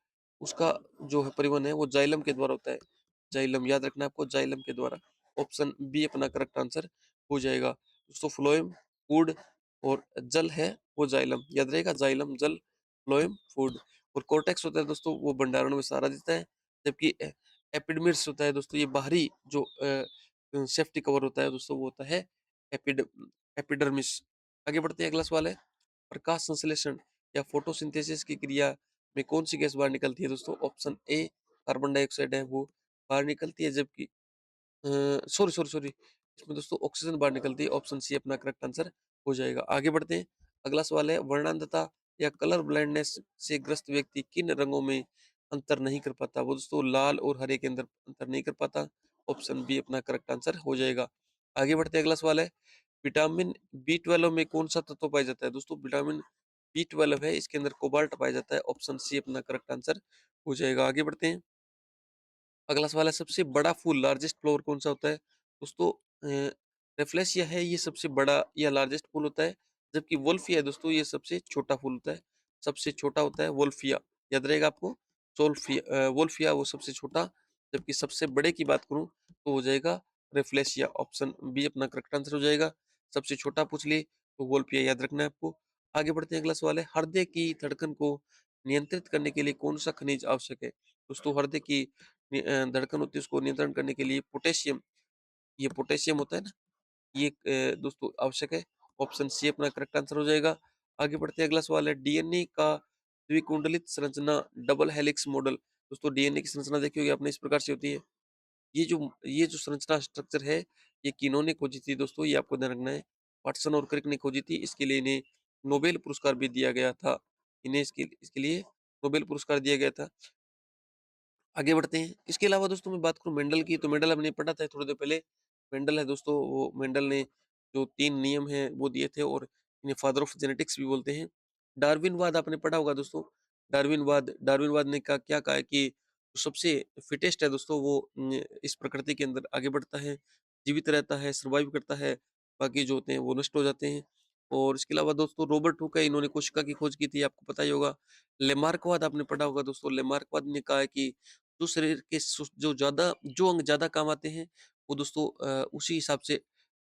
उसका जो है परिवहन है वो जाइलम के द्वारा होता है। जाइलम याद रखना है आपको, जाइलम के द्वारा। ऑप्शन बी अपना करेक्ट आंसर हो जाएगा। दोस्तों फ्लोएम, फूड और जल है वो जाइलम, याद रहेगा, जाइलम, जल, फ्लोएम, फूड। और कोर्टेक्स होता है दोस्तों वो भंडारण में सहारा देता है, जबकि एपिडर्मिस होता है दोस्तों ये बाहरी जो सेफ्टी कवर होता है दोस्तों, वो होता है एपिड एपिडर्मिस। आगे बढ़ते हैं, अगला सवाल है, प्रकाश संश्लेषण या फोटोसिंथेसिस की क्रिया में कौन सी गैस बाहर निकलती है? दोस्तों ऑप्शन ए कार्बन डाइऑक्साइड है वो बाहर निकलती है, जबकि सॉरी सॉरी सॉरी इसमें दोस्तों ऑक्सीजन बाहर निकलती है। ऑप्शन सी अपना करेक्ट आंसर हो जाएगा। आगे बढ़ते हैं, अगला सवाल है, वर्णांधता या कलर ब्लाइंडनेस से ग्रस्त व्यक्ति किन रंगों में अंतर नहीं कर पाता? वो दोस्तों लाल और हरे के अंदर अंतर नहीं कर पाता। ऑप्शन बी अपना करेक्ट आंसर हो जाएगा। आगे बढ़ते हैं, अगला सवाल है, विटामिन बी ट्वेल्व में कौन सा तत्व पाया जाता है? दोस्तों विटामिन बी ट्वेल्व है, इसके अंदर कोबाल्ट पाया जाता है। ऑप्शन सी अपना करेक्ट आंसर हो जाएगा। आगे बढ़ते हैं, अगला सवाल है, सबसे बड़ा फूल लार्जेस्ट फ्लावर कौन सा होता है? दोस्तों रेफलेशिया है ये सबसे बड़ा या लार्जेस्ट फूल होता है, जबकि वोल्फिया है दोस्तों ये सबसे छोटा फूल होता है। सबसे छोटा होता है वोल्फिया, याद रहेगा आपको, वोल्फिया वो सबसे छोटा, जबकि सबसे बड़े की बात करूं तो हो जाएगा रेफलेशिया। ऑप्शन बी अपना करेक्ट आंसर हो जाएगा। सबसे छोटा पूछ ले तो वोल्फिया याद रखना है आपको। आगे बढ़ते हैं, अगला सवाल है, हृदय की धड़कन को नियंत्रित करने के लिए कौन सा खनिज आवश्यक है? दोस्तों हृदय की धड़कन होती है उसको नियंत्रण करने के लिए पोटेशियम, ये पोटेशियम होता है ना, ये दोस्तों आवश्यक है। ऑप्शन सी अपना करेक्ट आंसर हो जाएगा। आगे बढ़ते हैं, अगला सवाल है, डीएनए का द्विकुंडलित संरचना डबल हेलिक्स मॉडल, दोस्तों डीएनए की संरचना देखी होगी आपने, इस प्रकार से होती है। ये जो संरचना स्ट्रक्चर है ये किन्होंने खोजी थी? दोस्तों ये आपको ध्यान रखना है, वाटसन और क्रिक ने खोजी थी। इसके लिए इन्हें नोबेल पुरस्कार भी दिया गया था। इन्हें इसके इसके लिए नोबेल पुरस्कार दिया गया था। आगे बढ़ते हैं। इसके अलावा दोस्तों मैं बात करूँ मेंडल की, तो मेंडल हमने पढ़ा था थोड़ी देर पहले। मेंडल है दोस्तों, वो मेंडल ने जो 3 नियम हैं वो दिए थे और इन्हें फादर ऑफ जेनेटिक्स भी बोलते हैं। डार्विनवाद आपने पढ़ा होगा दोस्तों। डार्विनवाद ने क्या कहा है कि जो सबसे फिटेस्ट है दोस्तों वो इस प्रकृति के अंदर आगे बढ़ता है, जीवित रहता है, सर्वाइव करता है, बाकी जो होते हैं वो नष्ट हो जाते हैं। और इसके अलावा दोस्तों रॉबर्ट हुक है, इन्होंने कोशिका की खोज की थी, आपको पता ही होगा। लेमार्कवाद आपने पढ़ा होगा दोस्तों। लेमार्कवाद ने कहा है कि जो शरीर के जो अंग ज़्यादा काम आते हैं, वो दोस्तों उसी हिसाब से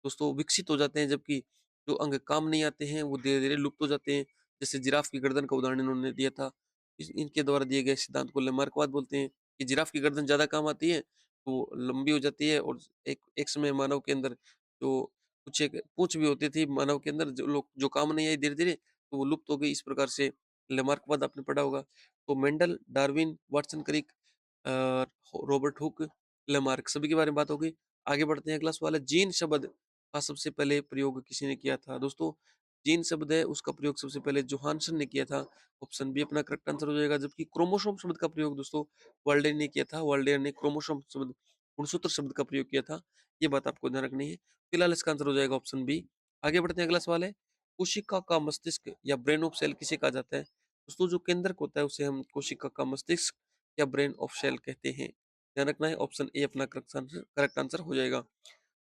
दोस्तों विकसित हो जाते हैं, जबकि जो अंग काम नहीं आते हैं, वो धीरे-धीरे लुप्त हो जाते हैं। जैसे जिराफ की गर्दन का उदाहरण इन्होंने दिया था। इनके द्वारा दिए गए सिद्धांत को लेमार्कवाद बोलते हैं कि जिराफ की गर्दन ज़्यादा काम आती है, तो लंबी हो जाती है और एक एक समय मानव के अंदर जो कुछ एक पूँछ भी होती थी मानव के अंदर, जो काम नहीं आई धीरे-धीरे, तो वो लुप्त हो गई। इस प्रकार से लेमार्कवाद आपने पढ़ा होगा। तो मेंडल, डार्विन, वाटसन, क्रिक, अ, रॉबर्ट हुक, लेमार्क, सभी के बारे में बात हो गई। आगे बढ़ते हैं, अगला सवाल है, जीन शब्द का सबसे पहले प्रयोग किसने किया था? दोस्तों जीन शब्द है उसका प्रयोग सबसे पहले जोहानसन ने किया था। ऑप्शन बी अपना करेक्ट आंसर हो जाएगा। जबकि क्रोमोसोम शब्द का प्रयोग दोस्तों वर्ल्डेन ने किया था। वर्ल्डेन ने क्रोमोसोम शब्द, गुणसूत्र शब्द का प्रयोग किया था। ये बात आपको ध्यान रखनी है। फिलहाल इसका आंसर हो जाएगा ऑप्शन बी। आगे बढ़ते हैं, अगला सवाल है, कोशिका का मस्तिष्क या ब्रेन ऑफ सेल किसे कहा जाता है? दोस्तों जो केंद्रक होता है उसे हम कोशिका का मस्तिष्क या ब्रेन ऑफ सेल कहते हैं। ध्यान रखना है, ऑप्शन ए अपना करेक्ट आंसर हो जाएगा।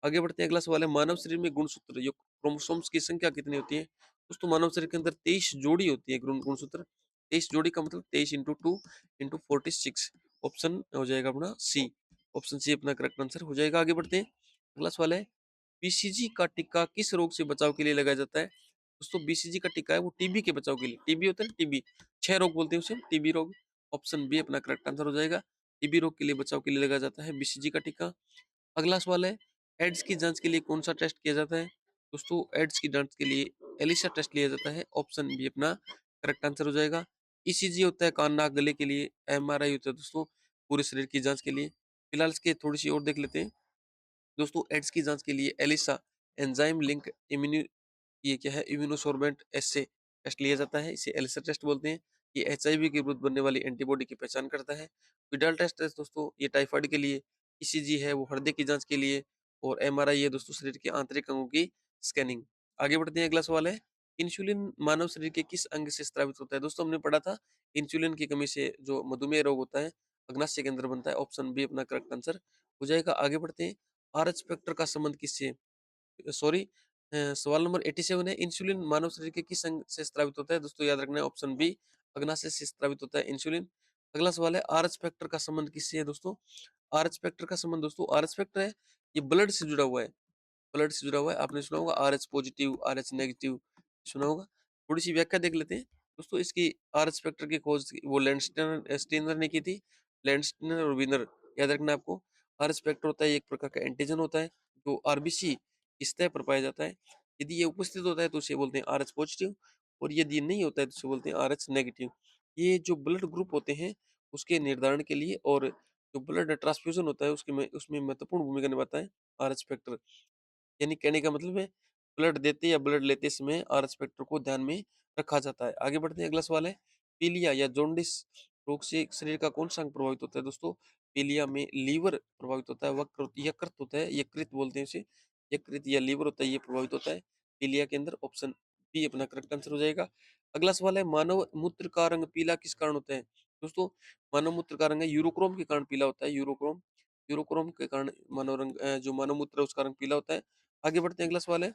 आगे बढ़ते हैं, अगला सवाल है, मानव शरीर में गुणसूत्र जो क्रोमोसोम्स की संख्या कितनी होती है? दोस्तों मानव शरीर के अंदर 23 जोड़ी होती है गुणसूत्र। 23 जोड़ी का मतलब 23 इंटू 2 इंटू 46। ऑप्शन हो जाएगा अपना सी। ऑप्शन सी अपना करेक्ट आंसर हो जाएगा। आगे बढ़ते हैं, अगला सवाल है, बीसीजी का टीका किस रोग से बचाव के लिए लगाया जाता है? दोस्तों बीसीजी का टीका है वो टीबी के बचाव के लिए। टीबी होता है ना, टीबी, 6 रोग बोलते हैं उसे, टीबी रोग। ऑप्शन बी अपना करेक्ट आंसर हो जाएगा। टीबी रोग के लिए बचाव के लिए लगाया जाता है बीसीजी का टीका। अगला सवाल है, एड्स की जांच के लिए कौन सा टेस्ट किया जाता है? दोस्तों एड्स की जांच के लिए एलिसा टेस्ट लिया जाता है। ऑप्शन बी अपना करेक्ट आंसर हो जाएगा। ईसीजी होता है कान नाक गले के लिए। एमआरआई होता है दोस्तों पूरे शरीर की जांच के लिए। फिलहाल इसके थोड़ी सी और देख लेते हैं। दोस्तों एड्स की जांच के लिए एलिसा एंजाइम लिंक इम्यूनो, ये क्या है, इम्यूनोसोर्बेंट एस्से टेस्ट लिया जाता है, इसे एलिसा टेस्ट बोलते हैं। ये एचआईवी के विरुद्ध बनने वाली एंटीबॉडी की पहचान करता है। विडाल टेस्ट है दोस्तों ये टाइफाइड के लिए। ईसीजी है वो हृदय की जाँच के लिए और एमआरआई है दोस्तों शरीर के आंतरिक अंगों की स्कैनिंग। आगे बढ़ते हैं, अगला सवाल है, इंसुलिन मानव शरीर के किस अंग से स्रावित होता है? दोस्तों हमने पढ़ा था इंसुलिन की कमी से जो मधुमेह रोग होता है, अग्नाशय के अंदर बनता है। ऑप्शन बी अपना करेक्ट आंसर हो जाएगा। आगे बढ़ते हैं, आरएच फैक्टर का संबंध किससे, सॉरी, सवाल नंबर 87 है, इंसुलिन मानव शरीर के किस अंग से स्रावित होता है? दोस्तों याद रखना है ऑप्शन बी अग्नाशय से स्रावित होता है इंसुलिन। अगला सवाल है, आरएच फैक्टर का संबंध किससे है दोस्तों? आरएच फैक्टर का संबंध दोस्तों, आरएच फैक्टर है ये ब्लड से जुड़ा हुआ है, ब्लड से जुड़ा हुआ है। आपने सुना होगा आरएच पॉजिटिव, आरएच नेगेटिव, सुना होगा। थोड़ी सी व्याख्या देख लेते हैं दोस्तों इसकी। आरएच फैक्टर की खोज वो लैंडस्टेनर स्टेनर ने की थी, लैंडस्टेनर और विनर, याद रखना है आपको। आरएच फैक्टर होता है एक प्रकार का एंटीजन होता है जो आरबीसी की सतह पर पाया जाता है। यदि ये उपस्थित होता है तो उसे बोलते हैं आरएच पॉजिटिव, और यदि ये नहीं होता है तो उसे बोलते हैं आरएच नेगेटिव। ये जो ब्लड ग्रुप होते हैं उसके निर्धारण के लिए और जो ब्लड ट्रांसफ्यूजन होता है उसके में उसमें महत्वपूर्ण भूमिका निभाता है आरएच फैक्टर। यानी कहने का मतलब है ब्लड देते या ब्लड लेते समय आरएच फैक्टर को ध्यान में रखा जाता है। आगे बढ़ते हैं, अगला सवाल है, पीलिया या जॉन्डिस रोग से शरीर का कौन सा अंग प्रभावित होता है? दोस्तों पीलिया में लीवर प्रभावित होता है, वक्र यकृत होता है, यकृत बोलते हैं इसे, यकृत या लीवर होता है, ये प्रभावित होता है पीलिया के अंदर। ऑप्शन बी अपना करेक्ट आंसर हो जाएगा। अगला सवाल है, मानव मूत्र का रंग पीला किस कारण होता है? दोस्तों मानव मूत्र का रंग है यूरोक्रोम के कारण पीला होता है, यूरोक्रोम, यूरोक्रोम के कारण मानव रंग जो मानव मूत्र है उसका रंग पीला होता है। आगे बढ़ते हैं, अगला सवाल है,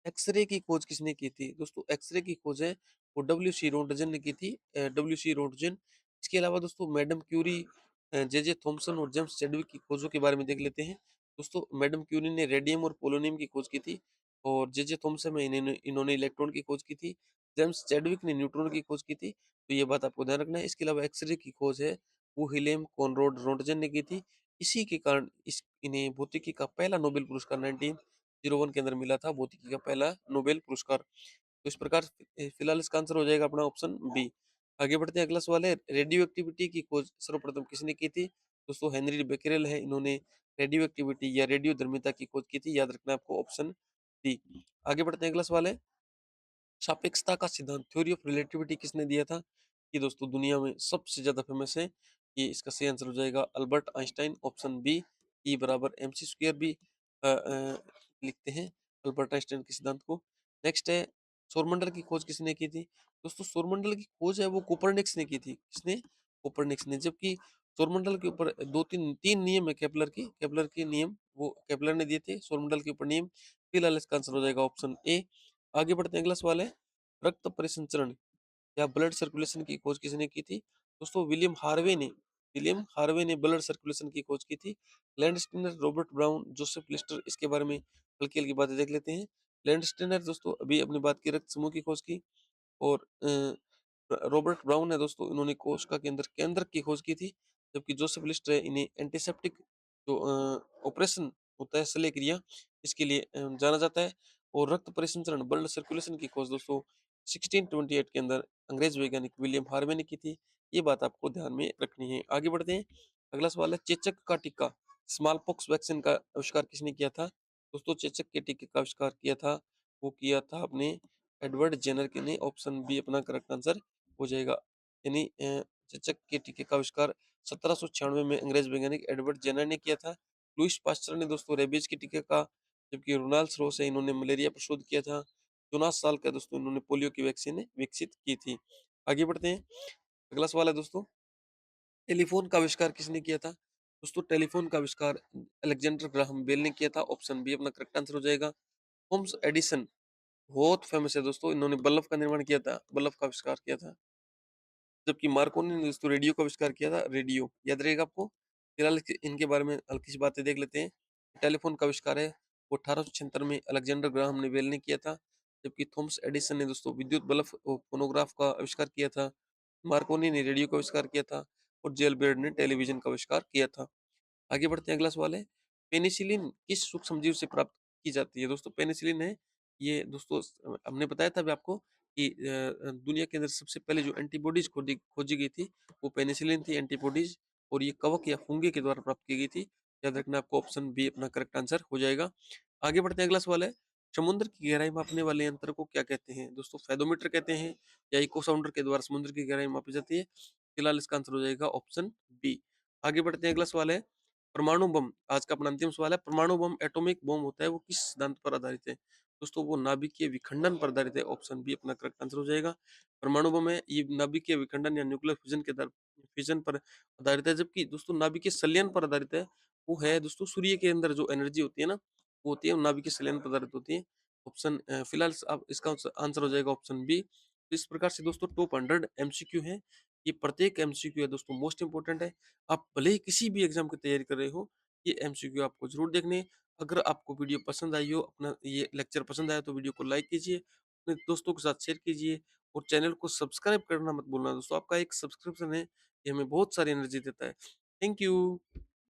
एक्सरे की खोज किसने की थी? दोस्तों एक्सरे की खोज है वो डब्ल्यू सी रोंटजन ने की थी, डब्ल्यू सी रोंटजन। इसके अलावा दोस्तों मैडम क्यूरी, जे जे थॉमसन और जेम्स चैडविक की खोजों के बारे में देख लेते हैं। दोस्तों मैडम क्यूरी ने रेडियम और पोलोनियम की खोज की थी, और जे जे थॉमसन में इन्होंने इन्होंने इलेक्ट्रॉन की खोज की थी, जेम्स चैडविक ने न्यूट्रॉन की खोज की थी। तो ये बात आपको ध्यान रखना है। इसके अलावा एक्सरे की खोज है वो हिलेम कॉनरोड रोंटजन ने की थी। इसी के कारण इस इन्हें भौतिकी का पहला नोबेल पुरस्कार 1901 के अंदर मिला था, भौतिकी का पहला नोबेल पुरस्कार। तो इस प्रकार फिलहाल इसका आंसर हो जाएगा अपना ऑप्शन बी। आगे बढ़ते हैं, अगला सवाल है, रेडियो एक्टिविटी की खोज सर्वप्रथम किसने की थी? दोस्तों हेनरी बेकेरेल है, इन्होंने रेडियो एक्टिविटी या रेडियो धर्मिता की खोज की थी, याद रखना है आपको ऑप्शन डी। आगे बढ़ते हैं, अगला सवाल है, सापेक्षता का सिद्धांत थ्योरी ऑफ रिलेटिविटी किसने दिया था? ये दोस्तों दुनिया में सबसे ज्यादा फेमस है, ये इसका सही आंसर हो जाएगा Albert Einstein. Option B E बराबर एम सी स्क्वेयर भी लिखते हैं अल्बर्ट आइंस्टाइन के सिद्धांत को। नेक्स्ट है, सौरमंडल की खोज किसने की थी? दोस्तों सौरमंडल की खोज है वो कोपरनिक्स ने की थी। किसने? कोपरनिक्स ने। जबकि सौरमंडल के ऊपर दो तीन तीन नियम है केपलर के नियम वो केपलर ने दिए थे सौरमंडल के ऊपर नियम। फिलहाल इसका आंसर हो जाएगा ऑप्शन ए। आगे बढ़ते हैं, अगला सवाल है, रक्त परिसंचरण या ब्लड सर्कुलेशन की खोज किसने की थी? दोस्तों विलियम हार्वे ने ब्लड सर्कुलेशन की खोज की थी। Land Steiner, Robert brown, Joseph Lister, इसके बारे में हल्की हल्की बातें देख लेते हैं। लैंड स्टीनर दोस्तों अभी अपनी बात की रक्त समूह की खोज की, और रॉबर्ट ब्राउन है दोस्तों, इन्होंने कोशिका के अंदर केंद्रक की खोज की थी। जबकि जोसेफ लिस्टर है, इन्हें एंटीसेप्टिक जो ऑपरेशन होता है शल्य क्रिया, इसके लिए जाना जाता है। और रक्त परिसंचरण ब्लड सर्कुलेशन की खोज दोस्तों 1628 के अंदर अंग्रेज वैज्ञानिक विलियम हार्वे ने की थी। ये बात आपको ध्यान में रखनी है। आगे बढ़ते हैं, अगला सवाल है, चेचक का टीका स्मॉल पॉक्स वैक्सीन का आविष्कार किसने किया था? दोस्तों चेचक के टीके का आविष्कार किया था वो किया था अपने एडवर्ड जेनर के ने। ऑप्शन बी अपना करेक्ट आंसर हो जाएगा। यानी चेचक के टीके का आविष्कार 1796 में अंग्रेज वैज्ञानिक एडवर्ड जेनर ने किया था। लुईस पास्चर ने दोस्तों रेबीज के टीके का, जबकि रोनाल्ड रोस है इन्होंने मलेरिया पर शोध किया था। 14 साल का दोस्तों इन्होंने पोलियो की वैक्सीन विकसित की थी। आगे बढ़ते हैं, अगला सवाल है दोस्तों, टेलीफोन का आविष्कार किसने किया था? दोस्तों टेलीफोन का आविष्कार अलेक्जेंडर ग्राहम बेल ने किया था। ऑप्शन बी अपना करेक्ट आंसर हो जाएगा। थॉमस एडिसन बहुत फेमस है दोस्तों, इन्होंने बल्ब का निर्माण किया था, बल्ब का आविष्कार किया था। जबकि मार्कोनी ने दोस्तों रेडियो का आविष्कार किया था, रेडियो याद रहेगा आपको। फिलहाल इनके बारे में हल्की सी बातें देख लेते हैं। टेलीफोन का आविष्कार है वो 1876 में अलेक्जेंडर ग्राहम ने बेल ने किया था। जबकि थॉमस एडिसन ने दोस्तों विद्युत बल्ब फोनोग्राफ का आविष्कार किया था। मार्कोनी ने रेडियो का आविष्कार किया था, और जेल बेर्ड ने टेलीविजन का आविष्कार किया था। आगे बढ़ते हैं, अगला सवाल है, पेनिसिलिन किस सूक्ष्म जीव से प्राप्त की जाती है? दोस्तों पेनिसिलिन है ये दोस्तों हमने बताया था अभी आपको कि दुनिया के अंदर सबसे पहले जो एंटीबॉडीज खोजी खोजी गई थी वो पेनिसिलिन थी एंटीबॉडीज, और ये कवक या फुंगी के द्वारा प्राप्त की गई थी। याद रखना आपको ऑप्शन बी अपना करेक्ट आंसर हो जाएगा। आगे बढ़ते हैं, अगला सवाल है, समुद्र की गहराई मापने वाले यंत्र को क्या कहते हैं? दोस्तों फेदोमीटर कहते हैं, या इको साउंडर के द्वारा समुद्र की गहराई मापी जाती है। फिलहाल इसका आंसर हो जाएगा ऑप्शन बी। आगे बढ़ते हैं, अगला सवाल है, परमाणु बम, आज का अपना अंतिम सवाल है, परमाणु बम एटॉमिक बम होता है, वो किस सिद्धांत पर आधारित है? दोस्तों वो नाभिकीय विखंडन पर आधारित है, ऑप्शन बी अपना करेक्ट आंसर हो जाएगा। परमाणु बम है, ये नाभिकीय विखंडन या न्यूक्लियर फ्यूजन के आधार फिज़न पर आधारित है, जबकि दोस्तों नाभिकीय संलयन पर आधारित है, वो है दोस्तों सूर्य के अंदर जो एनर्जी होती है ना, वो होती है नाभिकीय संलयन पर आधारित होती है। ऑप्शन फिलहाल अब इसका आंसर हो जाएगा ऑप्शन बी। तो इस प्रकार से दोस्तों टॉप 100 एमसीक्यू हैं, ये प्रत्येक एमसीक्यू है दोस्तों मोस्ट इंपोर्टेंट है। आप भले ही किसी भी एग्ज़ाम की तैयारी कर रहे हो, ये एमसीक्यू आपको ज़रूर देखने हैं। अगर आपको वीडियो पसंद आई हो, अपना ये लेक्चर पसंद आया तो वीडियो को लाइक कीजिए, अपने दोस्तों के साथ शेयर कीजिए और चैनल को सब्सक्राइब करना मत भूलना दोस्तों। आपका एक सब्सक्रिप्शन है, ये हमें बहुत सारी एनर्जी देता है। Thank you.